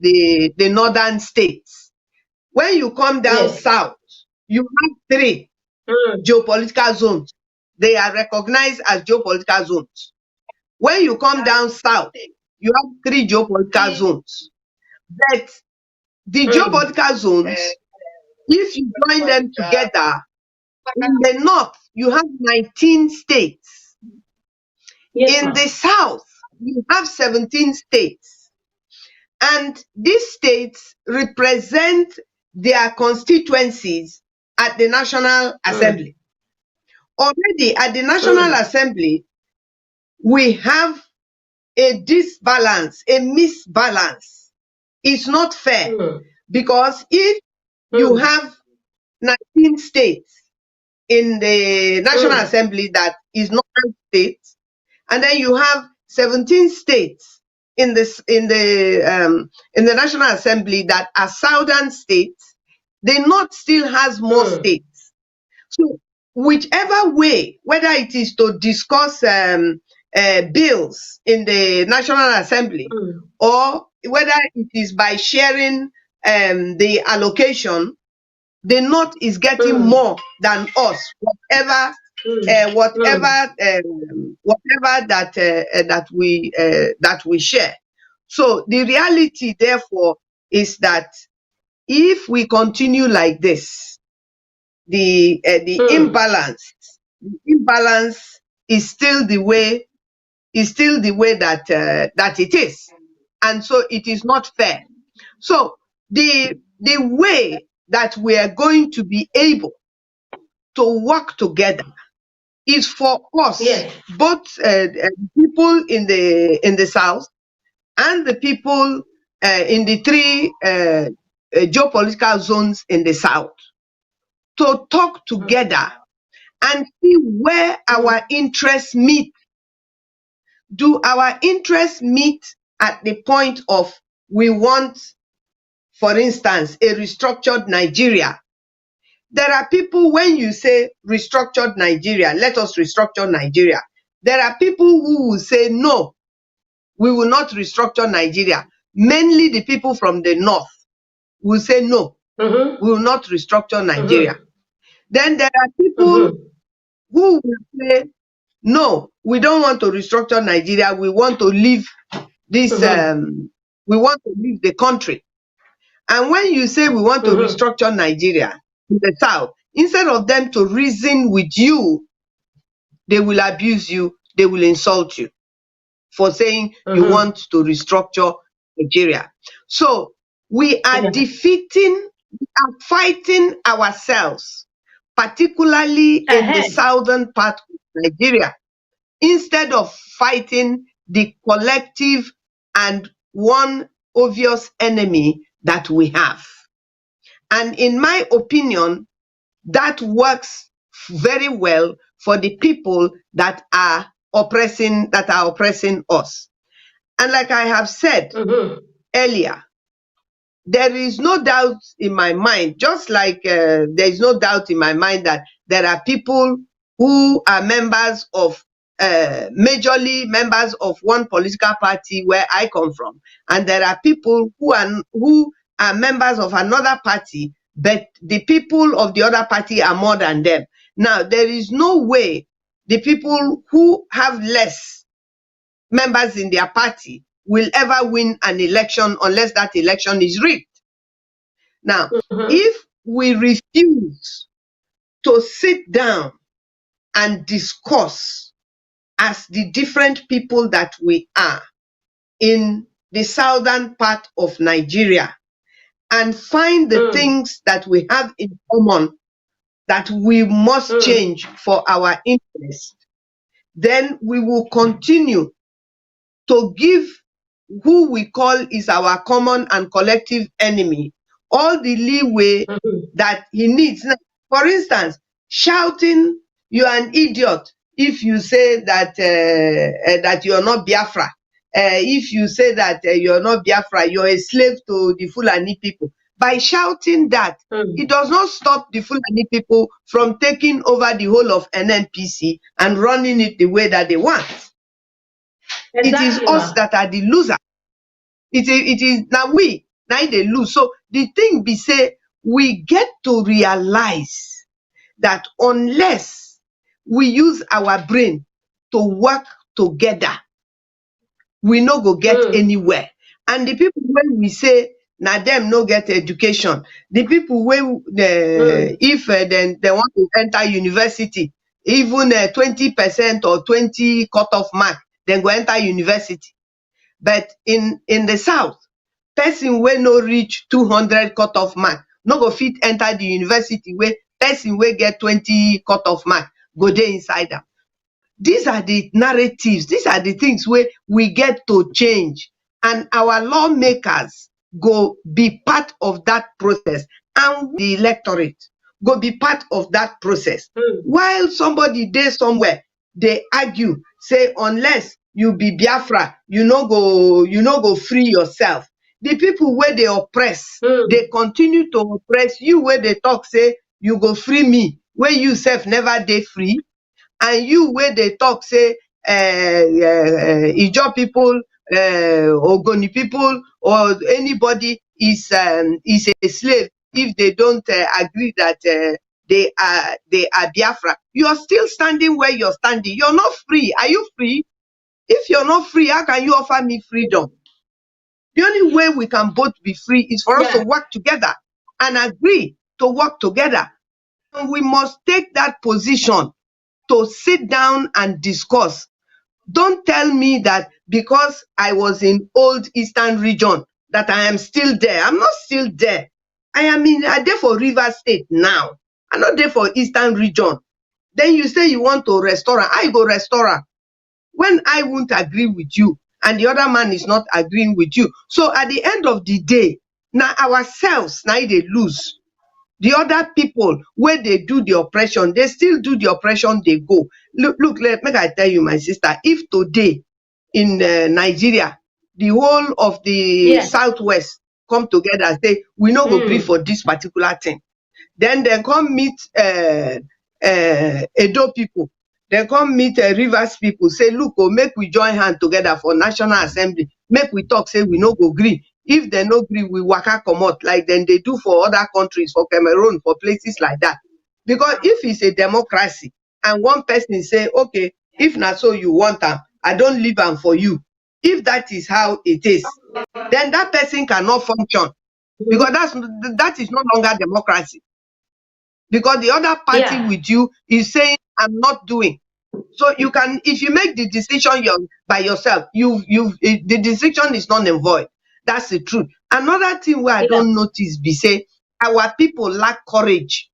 the northern states. When you come down south, you have 3 geopolitical zones. They are recognized as geopolitical zones. When you come down south, you have 3 geopolitical zones. But the geopolitical zones, if you join them together, in the north, you have 19 states. In the south, you have 17 states. And these states represent their constituencies at the National Assembly. Already at the National Assembly, we have a disbalance, a misbalance. It's not fair, because if you have 19 states in the National Assembly that is northern states, and then you have 17 states in the National Assembly that are southern states, the north still has more states. So whichever way, whether it is to discuss bills in the National Assembly, or whether it is by sharing the allocation, the north is getting more than us, whatever that we share. So the reality, therefore, is that if we continue like this, the imbalance is still the way that it is, and so it is not fair. So the way that we are going to be able to work together is for us, both people in the south and the people in the 3 geopolitical zones in the south, to talk together and see where our interests meet. Do our interests meet at the point of we want, for instance, a restructured Nigeria? There are people, when you say restructured Nigeria, let us restructure Nigeria, there are people who will say, no, we will not restructure Nigeria. Mainly the people from the north will say, no, we will not restructure Nigeria. Then there are people who will say, no, we don't want to restructure Nigeria. We want to leave this, we want to leave the country. And when you say we want to restructure Nigeria in the south, instead of them to reason with you, they will abuse you, they will insult you for saying you want to restructure Nigeria. So we are fighting ourselves, particularly in the southern part of Nigeria, instead of fighting the collective and one obvious enemy that we have. And in my opinion, that works very well for the people that are oppressing us. And like I have said earlier, there is no doubt in my mind, just like there is no doubt in my mind that there are people who are members of majorly members of one political party where I come from, and there are people who are members of another party, but the people of the other party are more than them. Now, there is no way the people who have less members in their party will ever win an election unless that election is rigged. Now, if we refuse to sit down and discuss as the different people that we are, in the southern part of Nigeria and find the things that we have in common that we must change for our interest, then we will continue to give who we call is our common and collective enemy all the leeway that he needs. Now, for instance, shouting, "You are an idiot," if you say that that you are not Biafra. If you say that you're not Biafra, you're a slave to the Fulani people. By shouting that, it does not stop the Fulani people from taking over the whole of NNPC and running it the way that they want. Exactly, it is us that are the loser. It is now they lose. So the thing be say we get to realize that unless we use our brain to work together, we no go get anywhere. And the people when we say na them no get education, the people when if then they want to enter university, even 20% or 20 cutoff mark, then go enter university. But in the south, person wey no reach 200 cutoff mark no go fit enter the university where person wey get 20 cutoff mark go dey inside am. These are the narratives, these are the things where we get to change, and our lawmakers go be part of that process, and the electorate go be part of that process. While somebody dey somewhere, they argue, say unless you be Biafra, you no go free yourself. The people where they oppress, they continue to oppress you, where they talk, say you go free me, where you self never dey free. And you where they talk say Ijaw people, Ogoni people, or anybody is a slave if they don't agree that they are Biafra. You are still standing where you're standing. You're not free. Are you free? If you're not free, how can you offer me freedom? The only way we can both be free is for us to work together and agree to work together. And we must take that position to sit down and discuss. Don't tell me that because I was in old Eastern region that I am still there. I'm not still there. I'm there for Rivers State now. I'm not there for Eastern region. Then you say you want to restore. I go restore. When I won't agree with you and the other man is not agreeing with you. So at the end of the day, now ourselves, now they lose. The other people, where they do the oppression, they still do the oppression, they go. Look, make I tell you, my sister, if today in Nigeria, the whole of the Southwest come together and say, we no go agree for this particular thing. Then they come meet Edo people. They come meet Rivers people, say, look, make we join hand together for National Assembly. Make we talk, say we no go agree. If they no agree, we waka comot like then they do for other countries, for Cameroon, for places like that. Because if it's a democracy and one person say, okay, if not so you want them, I don't leave them for you. If that is how it is, then that person cannot function. Because that is no longer democracy. Because the other party with you is saying, I'm not doing. So you can, if you make the decision by yourself, the decision is not void. That's the truth. Another thing where I don't notice be say our people lack courage.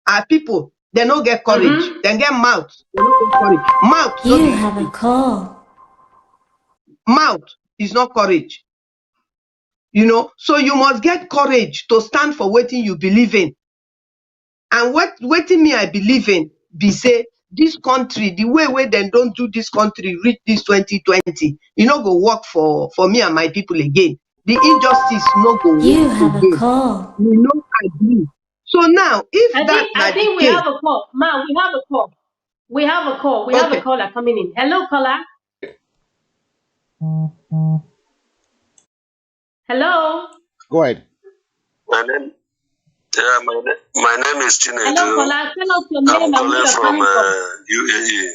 Our people, they don't get courage. They get mouth. They don't get courage. Mouth. You have a call. Mouth is not courage. You know, so you must get courage to stand for what you believe in. And what me I believe in be say this country, the way where they don't do this country reach this 2020, you know, go work for me and my people again. The injustice no go work You have again. a call. We no agree. So now, if I think we have a call. Ma, we have a call. We have a call. We have a caller coming in. Hello, caller. Hello. Go ahead. My name is Chinedu. Hello, caller. Tell us your name I'm and where you're calling coming from. UAE.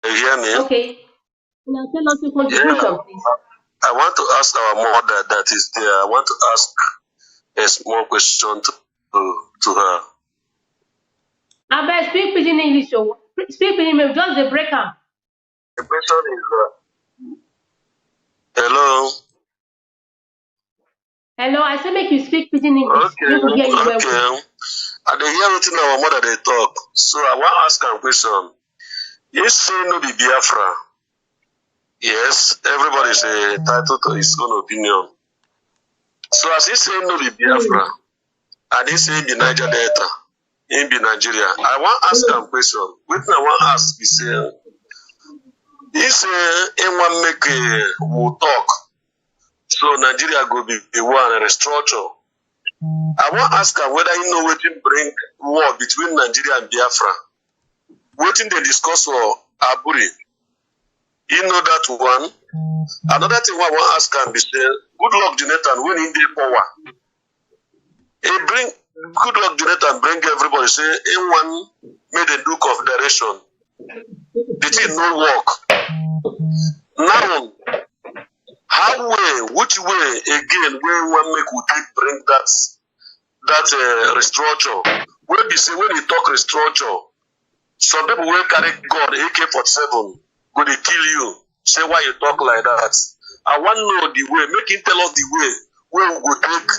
You hear me? Okay. Now tell us your contribution, please. I want to ask our mother that is there. I want to ask a small question to her. I bet speak pidgin English. Speak pidgin, just the break up. question is, hello. Hello, I say make you speak pidgin English. Okay, We will hear you well. okay. I dey hear wetin our mother dey talk. So I wan ask am question. You say no be Biafra. Yes, everybody is entitled to his own opinion. So as he say no be Biafra, and he say be Niger Delta, he be Nigeria. I wan ask am question. Wetin I wan ask be say, he say he wan make we talk, so Nigeria go be the one restructure. I wan ask am whether he know wetin bring war between Nigeria and Biafra. Wetin dey discuss for Aburi. You know that one. Another thing I want to ask am be say, good luck Jonathan when he dey power. He bring good luck Jonathan bring everybody say he want make dem do confederation. The thing no work. Now, how way, which way again we want make we take bring that restructure? Wey be say when he talk restructure, some people will carry gun AK-47 go dey kill you. Say why you talk like that. I want to know the way. Make him tell us the way where we go take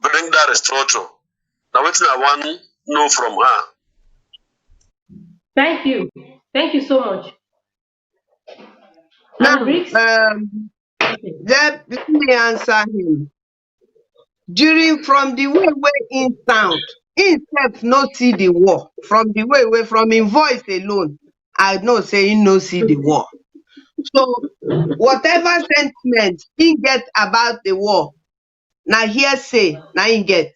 bring that restructure. Now wetin I want to know from her. Thank you. Thank you so much. Now, Briggs? let me answer him. From the way in sound, himself no see the war. From the way from him voice alone, I know say he no see the war. So whatever sentiment he get about the war, now hearsay, now he get.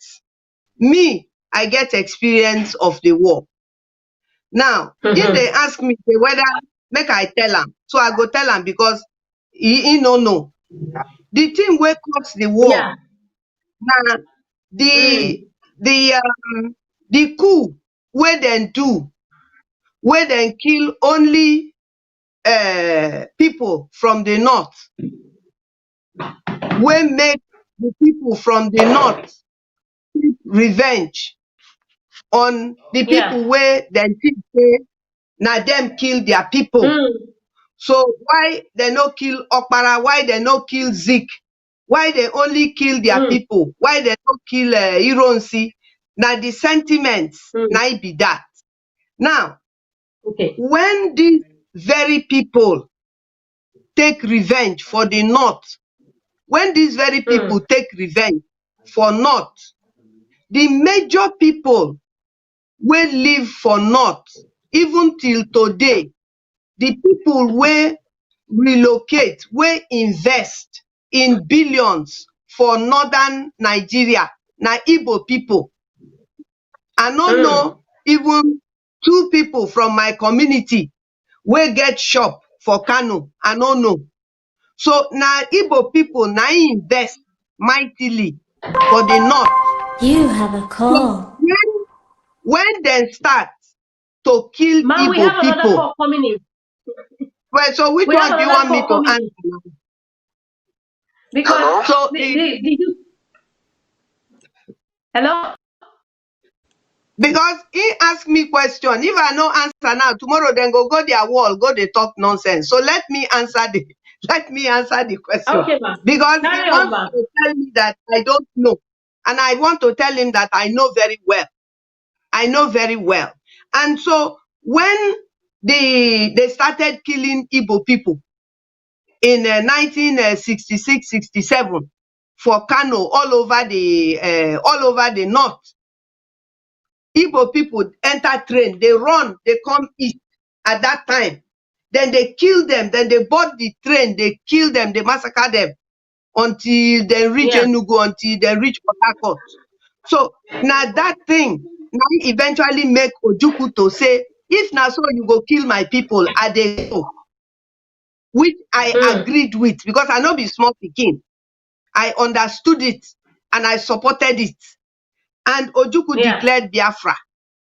Me, I get experience of the war. Now, if they ask me whether make I tell him, so I go tell him because he no know. The thing wey cause the war, Yeah. now the coup wey dem do, wey dem kill only people from the north, wey make the people from the north take revenge on the people wey dem think say na dem kill their people. So why they no kill Okpara? Why they no kill Zik? Why they only kill their people? Why they no kill Ironsi? Now the sentiments, na it be that. Now, when these very people take revenge for the north, when these very people take revenge for north, the major people wey live for north, even till today, the people wey relocate, wey invest in billions for northern Nigeria, na Igbo people. I no know even 2 people from my community wey get shop for Kano. I no know. So na Igbo people na invest mightily for the north. You have a call. So when they start to kill Ma, we Igbo have another people, call coming in. well, so which We have one do you another want me call to coming in. answer? Because So hello? because he ask me question, if I no answer now, tomorrow then go their wall, go they talk nonsense. So let me answer the question. Okay, ma. Because he Carry on, wants ma. to tell me that I don't know. And I want to tell him that I know very well. I know very well. And so when they started killing Igbo people in 1966-67 for Kano, all over the north, Igbo people enter train, they run, they come east at that time. Then they kill them, then they board the train, they kill them, they massacre them until they reach Enugu, until they reach Port Harcourt. So now that thing now eventually make Ojukwu to say, if now so you go kill my people, I dey go. Which I agreed with, because I know be small pikin. I understood it and I supported it. And Ojukwu declared Biafra.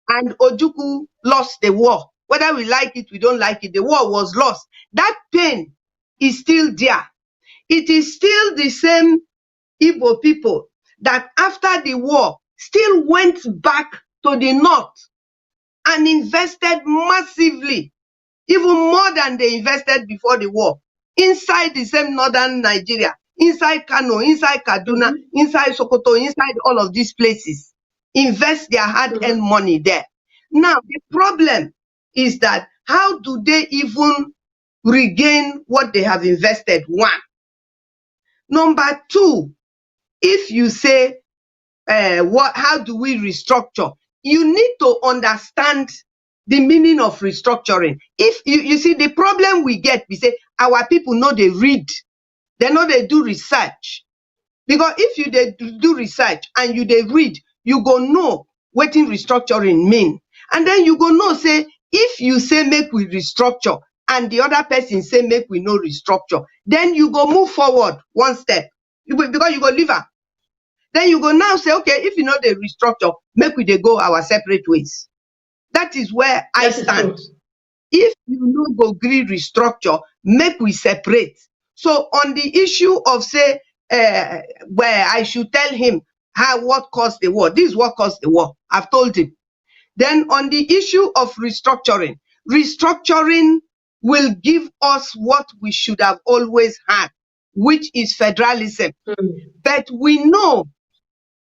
And Ojukwu lost the war. Whether we like it, we don't like it, the war was lost. That pain is still there. It is still the same Igbo people that after the war still went back to the north and invested massively even more than they invested before the war, inside the same northern Nigeria, inside Kano, inside Kaduna, inside Sokoto, inside all of these places, invest their hard-earned money there. Now, the problem is that how do they even regain what they have invested? One. Number two, if you say, how do we restructure? You need to understand the meaning of restructuring. If you see the problem we get, we say our people know they read, they know they do research. Because if you they do research and you they read, you go know what in restructuring mean. And then you go know, say, if you say make we restructure and the other person say make we no restructure, then you go move forward one step. Because you go leave her. Then you go now say, okay, if you know the restructure, make we they go our separate ways. That is where I stand. If you no go agree restructure, make we separate. So on the issue of say, where I should tell him what caused the war, this is what caused the war. I've told him. Then on the issue of restructuring, restructuring will give us what we should have always had, which is federalism. But we know,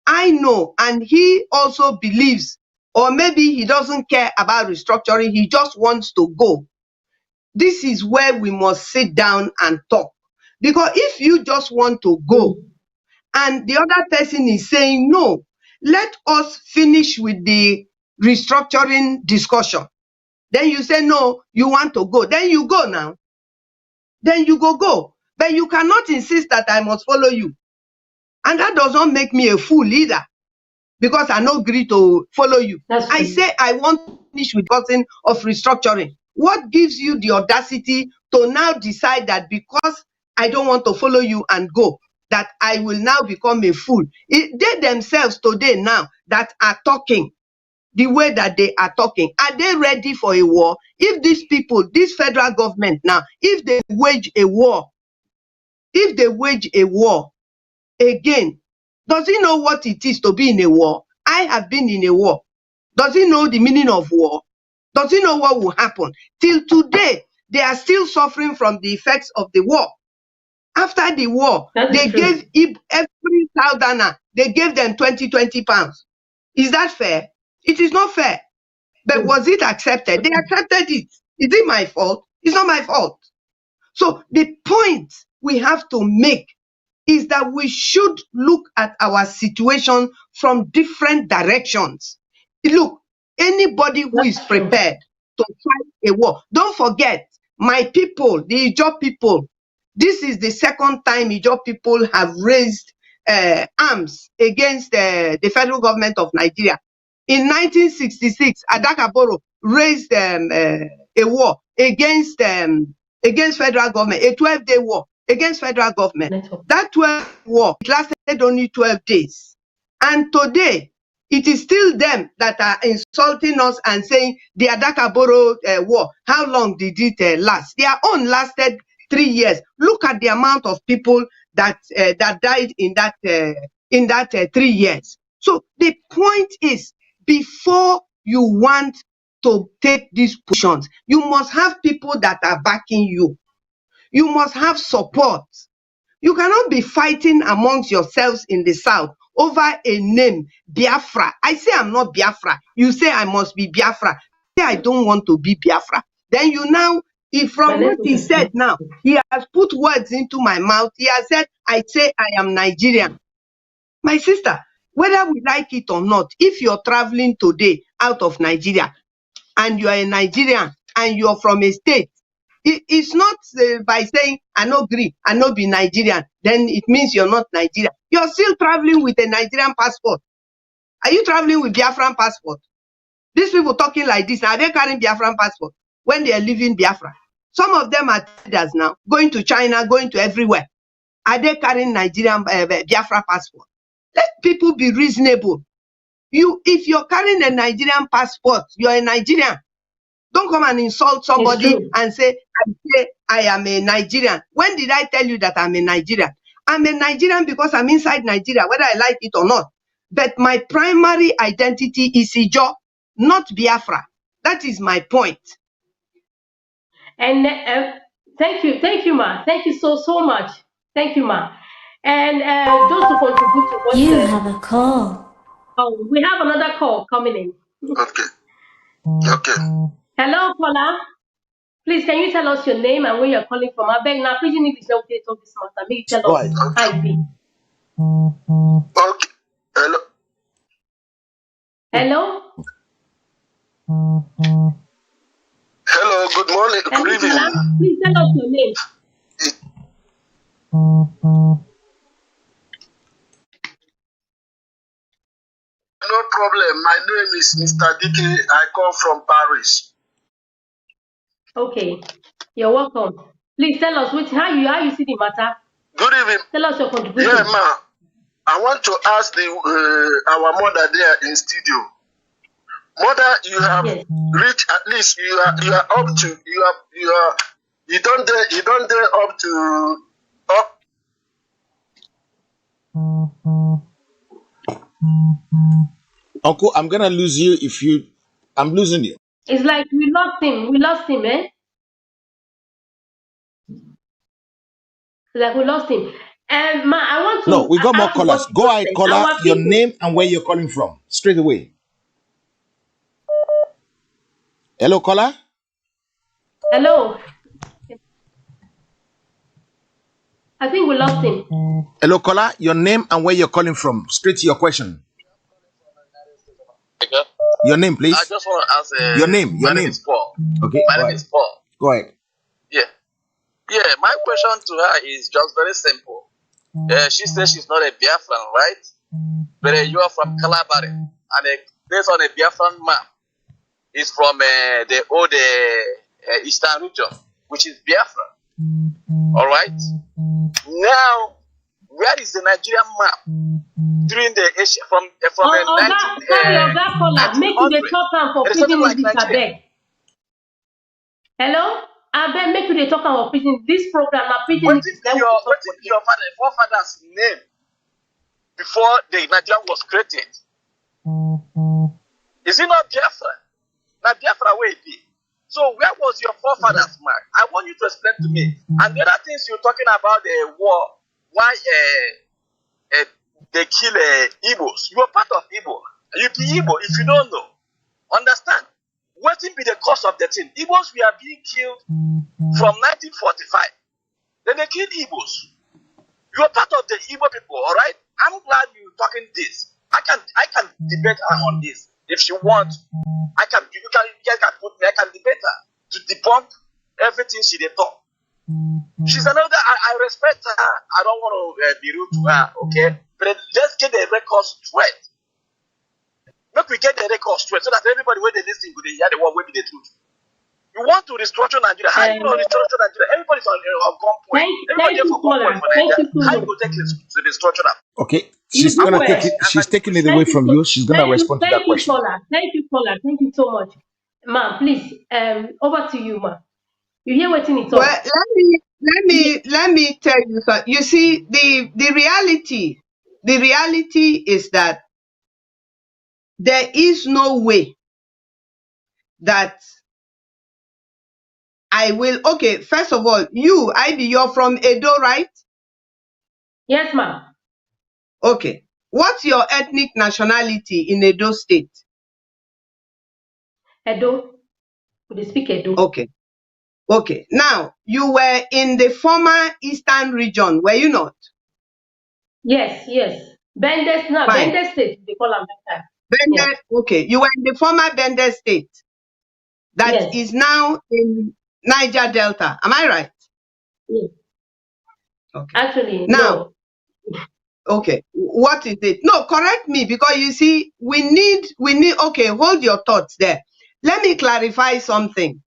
I know, and he also believes, or maybe he doesn't care about restructuring, he just wants to go. This is where we must sit down and talk. Because if you just want to go, and the other person is saying, no, let us finish with the restructuring discussion. Then you say, no, you want to go. Then you go now. Then you go. But you cannot insist that I must follow you. And that does not make me a fool either, because I no agree to follow you. I say I want to finish with the person of restructuring. What gives you the audacity to now decide that because I don't want to follow you and go, that I will now become a fool? They themselves today now that are talking the way that they are talking, are they ready for a war? If these people, this federal government now, if they wage a war again, does he know what it is to be in a war? I have been in a war. Does he know the meaning of war? Does he know what will happen? Till today, they are still suffering from the effects of the war. After the war, they gave every southerner, they gave them 20 pounds. Is that fair? It is not fair. But was it accepted? They accepted it. Is it my fault? It's not my fault. So the point we have to make is that we should look at our situation from different directions. Look, anybody who is prepared to fight a war, don't forget, my people, the Ijaw people, this is the second time Ijaw people have raised arms against the federal government of Nigeria. In 1966, Adakaboro raised a war against federal government, a 12-day war against federal government. That 12 war lasted only 12 days. And today, it is still them that are insulting us and saying the Adakaboro war, how long did it last? Their own lasted 3 years. Look at the amount of people that died in that 3 years. So the point is, before you want to take these positions, you must have people that are backing you. You must have support. You cannot be fighting amongst yourselves in the South over a name, Biafra. I say I'm not Biafra. You say I must be Biafra. I say I don't want to be Biafra. Then you now, if from what he said now, he has put words into my mouth. He has said, I say I am Nigerian. My sister, whether we like it or not, if you're traveling today out of Nigeria and you are a Nigerian and you're from a state, it's not by saying I no agree, I no be Nigerian, then it means you're not Nigerian. You're still traveling with a Nigerian passport. Are you traveling with Biafran passport? These people talking like this, are they carrying Biafran passport when they are leaving Biafra? Some of them are traders now, going to China, going to everywhere. Are they carrying Nigerian Biafra passport? Let people be reasonable. If you're carrying a Nigerian passport, you're a Nigerian. Don't come and insult somebody and say I am a Nigerian. When did I tell you that I'm a Nigerian? I'm a Nigerian because I'm inside Nigeria, whether I like it or not. But my primary identity is Ijaw, not Biafra. That is my point. And thank you, ma. Thank you so much. Thank you, ma. And just to contribute to what You have a call. oh, we have another call coming in. Okay. Okay. Hello, caller. Please, can you tell us your name and where you're calling from? I beg now, pidgin English now okay talk this matter. Make you tell Go us ahead. how it be. Okay. Hello. Hello? Hello. Good morning. Hello, Good caller. evening. Please tell us your name. No problem. My name is Mr. Dicky. I come from Paris. Okay. You're welcome. Please tell us how you see the matter. Good evening. Tell us your Yeah, contribution. ma. I want to ask our mother there in studio. Mother, you have Yes. reached at least you are up to you don't dare up to up. Uncle, I'm gonna lose you if you. I'm losing you. It's like we lost him. We lost him, eh? It's like we lost him. And ma, I want No, to we got more add to what callers. you Go just ahead, said. caller. Our Your people. name and where you're calling from, straight away. Hello, caller. Hello. I think we lost him. Hello, caller. Your name and where you're calling from, straight to your question. Okay. Your name, I please. just want to ask. Your name. Your My name name. is Paul. Okay. My Go name ahead. is Paul. Go ahead. Yeah. Yeah. My question to her is just very simple. She says she's not a Biafran, right? But you are from Calabari, and based on a Biafran map, is from the old Eastern region, which is Biafra. All right. Now, where is the Nigerian map during the Asia from Oga caller, make you the 1900? talk am for It is something pidgin like English, I Nigeria. beg. Hello? I beg make you the talk am for pidgin. This program na pidgin What English if that we your dey talk for here. forefather's name before the Nigeria was created? Is it not Biafra? Now Biafra where it be. So where was your forefathers mark? I want you to explain to me. And the other things you're talking about the war, why they kill Igbos. You are part of Igbo. You be Igbo if you don't know. Understand? What will be the cause of the thing? Igbos were being killed from 1945. Then they killed Igbos. You are part of the Igbo people, all right? I'm glad you're talking this. I can debate her on this if she wants. You can put me. I can debate her to debunk everything she did talk. She's another. I respect her. I don't want to be rude to her, okay? But let's get the record straight. Make we get the record straight so that everybody when they listen to the hear the one will be the truth. You want to restructure Nigeria? How you going to restructure Nigeria? Everybody's on gunpoint. Everybody Thank there you, for gunpoint caller. for Thank Nigeria. you so How you much. going to take to restructure that? Okay. You She's do gonna take well. it. She's taking it away Thank you from so you. She's gonna respond to that thank you, question. caller. Thank you, caller. Thank you so much. Ma, please, over to you, ma. You hear what in it Well, all. let me tell you something. You see, the reality is that there is no way that I will. Okay, first of all, you're from Edo, right? Yes, ma. Okay. What's your ethnic nationality in Edo State? Edo. We dey speak Edo. Okay. Okay. Now, you were in the former Eastern region, were you not? Yes, yes. Bendes, no, Fine. Bendes State, they call them that time. Yeah. Okay. You were in the former Bende State that Yes. is now in Niger Delta. Am I right? Yes. Okay. Actually, Now, no. okay, what is it? No, correct me because you see, okay, hold your thoughts there. Let me clarify something.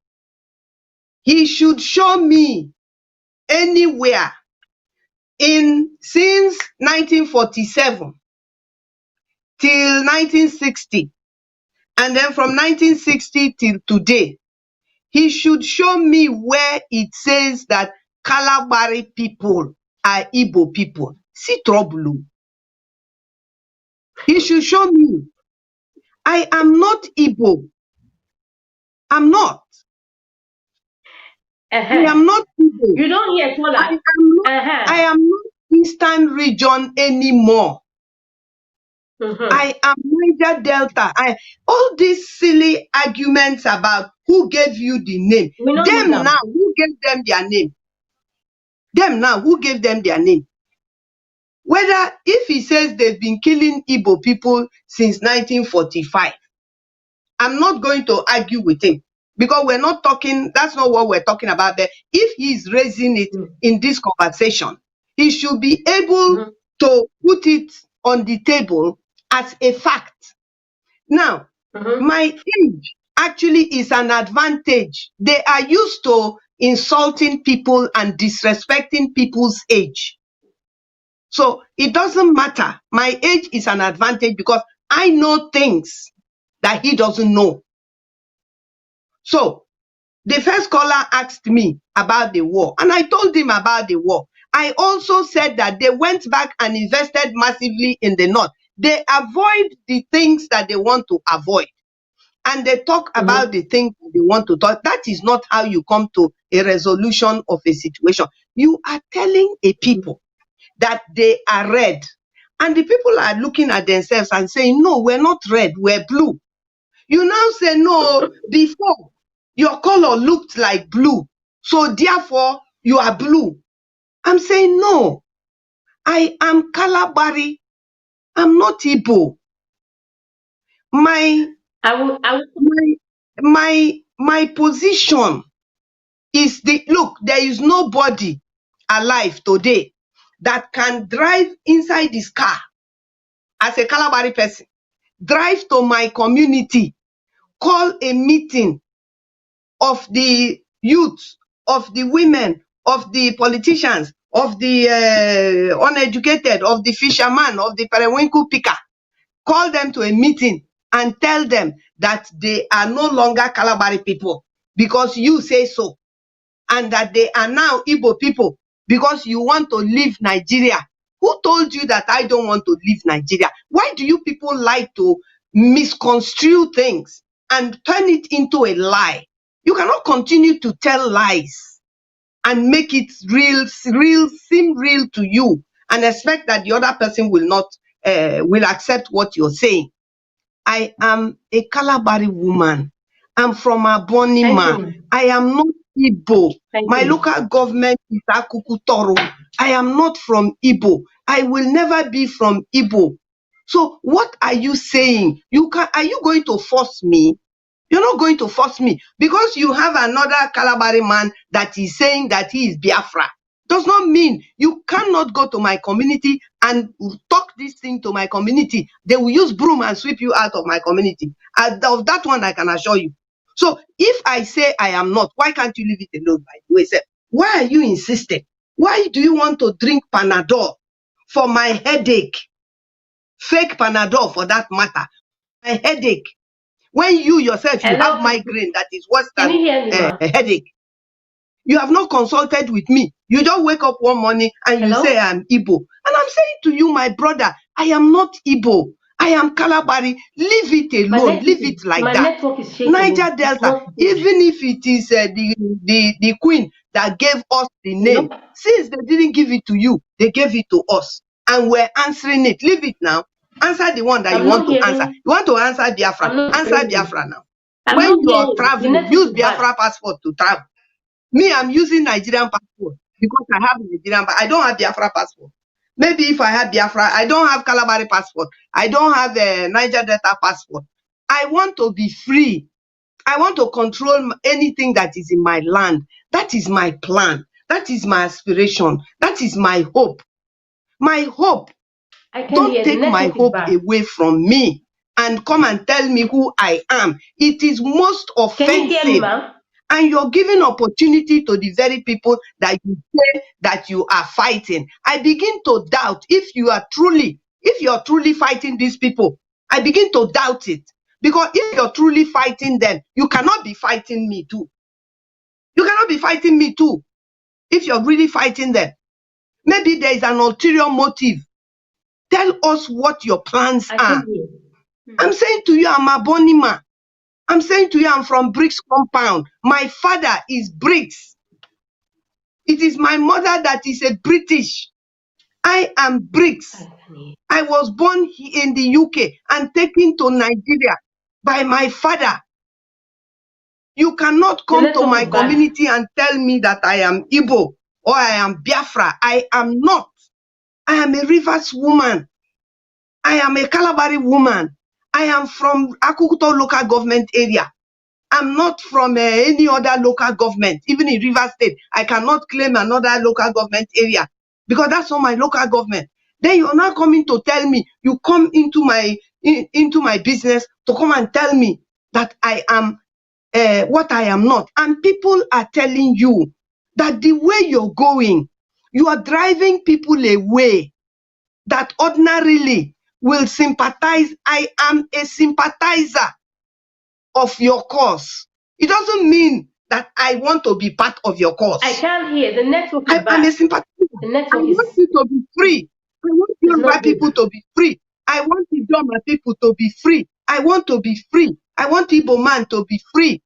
He should show me anywhere since 1947 till 1960, and then from 1960 till today, he should show me where it says that Kalabari people are Igbo people. See trouble. He should show me. I am not Igbo. I'm not. I am not Igbo. You don't hear I Smola. am not, I am not Eastern region anymore. I am Niger Delta. All these silly arguments about who gave you the name. We don't need Them them. now, who gave them their name? Them now, who gave them their name? Whether if he says they've been killing Igbo people since 1945, I'm not going to argue with him because we're not talking, that's not what we're talking about there. If he's raising it in this conversation, he should be able to put it on the table as a fact. Now, my age actually is an advantage. They are used to insulting people and disrespecting people's age. So it doesn't matter. My age is an advantage because I know things that he doesn't know. So the first caller asked me about the war, and I told him about the war. I also said that they went back and invested massively in the north. They avoid the things that they want to avoid, and they talk about the things that they want to talk. That is not how you come to a resolution of a situation. You are telling a people that they are red, and the people are looking at themselves and saying, no, we're not red, we're blue. You now say, no, before your color looked like blue, so therefore you are blue. I'm saying, no, I am Kalabari. I'm not Igbo. My position is look, there is nobody alive today that can drive inside this car as a Kalabari person, drive to my community, call a meeting of the youth, of the women, of the politicians, of the uneducated, of the fisherman, of the periwinkle picker, call them to a meeting and tell them that they are no longer Kalabari people because you say so, and that they are now Igbo people because you want to leave Nigeria. Who told you that I don't want to leave Nigeria? Why do you people like to misconstrue things and turn it into a lie? You cannot continue to tell lies and make it seem real to you and expect that the other person will not will accept what you're saying. I am a Kalabari woman. I'm from Abonima. I am not Igbo. My local government is Akukutoro. I am not from Igbo. I will never be from Igbo. So what are you saying? Are you going to force me? You're not going to force me because you have another Kalabari man that is saying that he is Biafra. Does not mean you cannot go to my community and talk this thing to my community. They will use broom and sweep you out of my community. Of that one, I can assure you. So if I say I am not, why can't you leave it alone? By the way, sir, why are you insisting? Why do you want to drink Panadol for my headache? Fake Panadol for that matter. My headache. When you yourself, you have migraine that is worse than a headache. You have not consulted with me. You just wake up one morning and you say I'm Igbo. And I'm saying to you, my brother, I am not Igbo. I am Kalabari. Leave it alone. Leave it like that. Niger Delta, even if it is the queen that gave us the name, since they didn't give it to you, they gave it to us. And we're answering it. Leave it now. Answer the one that you want to answer. You want to answer Biafra. Answer Biafra now. When you are traveling, use Biafra passport to travel. Me, I'm using Nigerian passport because I have Nigerian, but I don't have Biafra passport. Maybe if I had Biafra, I don't have Kalabari passport. I don't have a Niger Delta passport. I want to be free. I want to control anything that is in my land. That is my plan. That is my aspiration. That is my hope. My hope. Don't take my hope away from me and come and tell me who I am. It is most offensive. And you're giving opportunity to the very people that you say that you are fighting. I begin to doubt if you're truly fighting these people. I begin to doubt it. Because if you're truly fighting them, you cannot be fighting me too. You cannot be fighting me too. If you're really fighting them. Maybe there is an ulterior motive. Tell us what your plans are. I'm saying to you, I'm a Bonima. I'm saying to you, I'm from Briggs compound. My father is Briggs. It is my mother that is a British. I am Briggs. I was born in the UK and taken to Nigeria by my father. You cannot come to my community and tell me that I am Igbo or I am Biafra. I am not. I am a Rivers woman. I am a Kalabari woman. I am from Akukuto local government area. I'm not from any other local government. Even in Rivers State, I cannot claim another local government area because that's not my local government. Then you're now coming to tell me, you come into my business to come and tell me that I am what I am not. And people are telling you that the way you're going, you are driving people away that ordinarily will sympathize. I am a sympathizer of your cause. It doesn't mean that I want to be part of your cause. I can't hear. The network is bad. I'm a sympathizer. The network I want you to be free. I want Yoruba people to be free. I want Idoma people to be free. I want to be free. I want Igbo man to be free.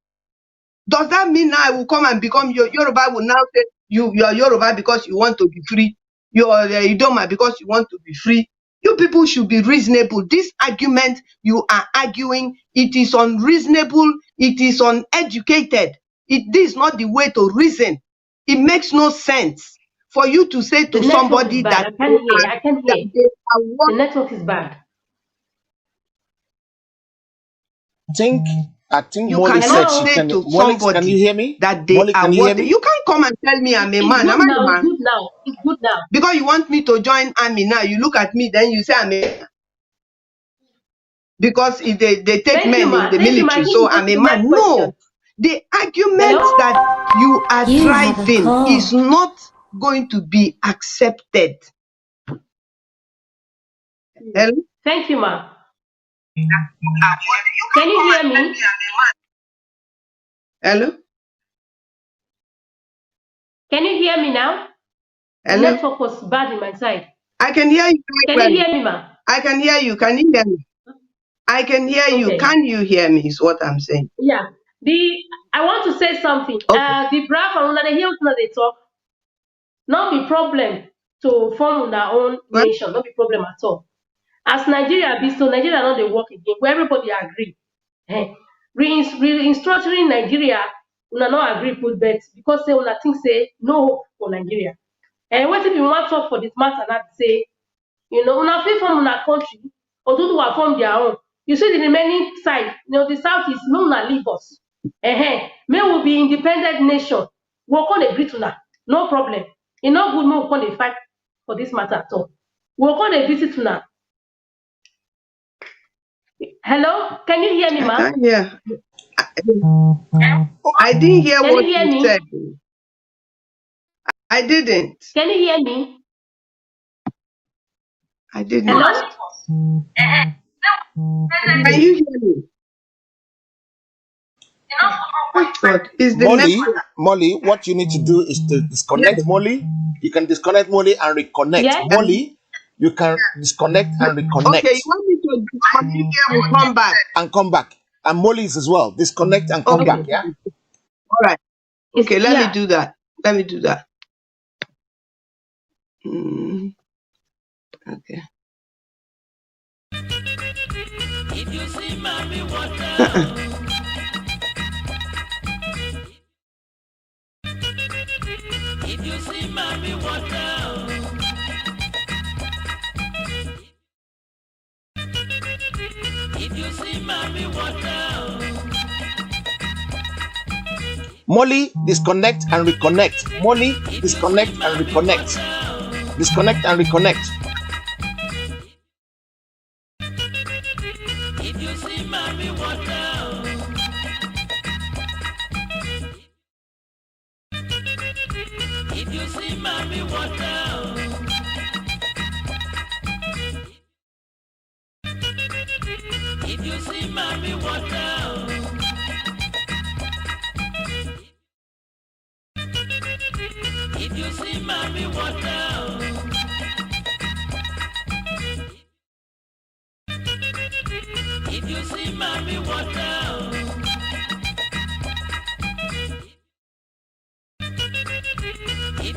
Does that mean now I will come and become your Yoruba will now say you are Yoruba because you want to be free? You are Idoma because you want to be free? You people should be reasonable. This argument you are arguing, it is unreasonable. It is uneducated. This is not the way to reason. It makes no sense for you to say to somebody that I can hear. The network is bad. I think you Molly cannot said say to Molly, somebody, can you hear me? That they Molly, are can you hear what me? you can't come and tell me I'm a man. Am I a man? It's good now. It's good now. Because you want me to join army now. You look at me, then you say I'm a man. Because if they take Thank men you, in the military, so I'm a man. No. The argument that you are driving is not going to be accepted. Hello? Thank you, ma. Can you hear me? Hello? Can you hear me now? Hello? The network was bad in my side. I can hear you. Can you hear me, ma? I can hear you. Can you hear me? I can hear you. Can you hear me? Is what I'm saying. Yeah. I want to say something. Okay. The brav and the health they talk. Not be problem to form our own nation. Not be problem at all. As Nigeria be so Nigeria not they work again. Where everybody agree. Restructuring Nigeria, una not agree put bet because say una think say no hope for Nigeria. And what if you want to talk for this matter not say, una fit from una country or do form their own. You see the remaining side, the south is no una leave us. May we be independent nation. We'll call a greet una, no problem. It no good no call a fight for this matter at all. We'll call a visit una. Hello, can you hear me, ma? Yeah. I didn't hear what you said. I didn't. Can you hear me? I didn't. Hello? Can you hear me? Oh God, is the Molly, what you need to do is to disconnect Molly. You can disconnect Molly and reconnect. Yes. Molly, you can disconnect and reconnect. Okay, you want me to disconnect and come back? And come back. And Molly's as well. Disconnect and come back, yeah? All right. Okay, let me do that. Let me do that. Okay. If you see mommy water. If you see mommy water. If you see mommy water. Molly, disconnect and reconnect. Molly, disconnect and reconnect. Disconnect and reconnect. If you see mommy water. If you see mommy water. If you see mommy water. If you see mommy water. If you see mommy water. If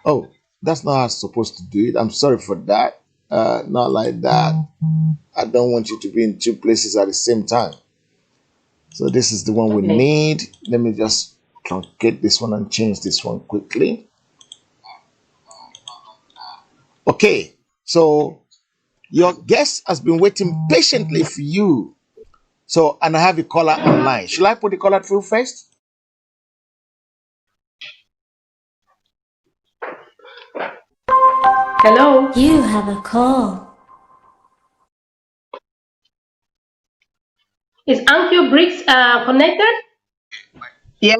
Oh, that's not how I'm supposed to do it. I'm sorry for that. Not like that. I don't want you to be in two places at the same time. So this is the one we Okay. need. Let me just truncate this one and change this one quickly. Okay, so your guest has been waiting patiently for you. So, and I have a caller online. Should I put the caller through first? Hello. You have a call. Is Annkio Briggs connected? Yeah,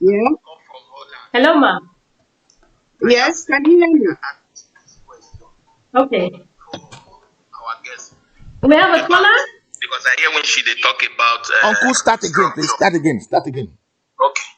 yeah. Hello, ma'am. Yes, can you hear me? Okay. Our guest. We have a caller. Because I hear when she they talk about Uncle, start again, please. structure. Start again. Start again. Okay.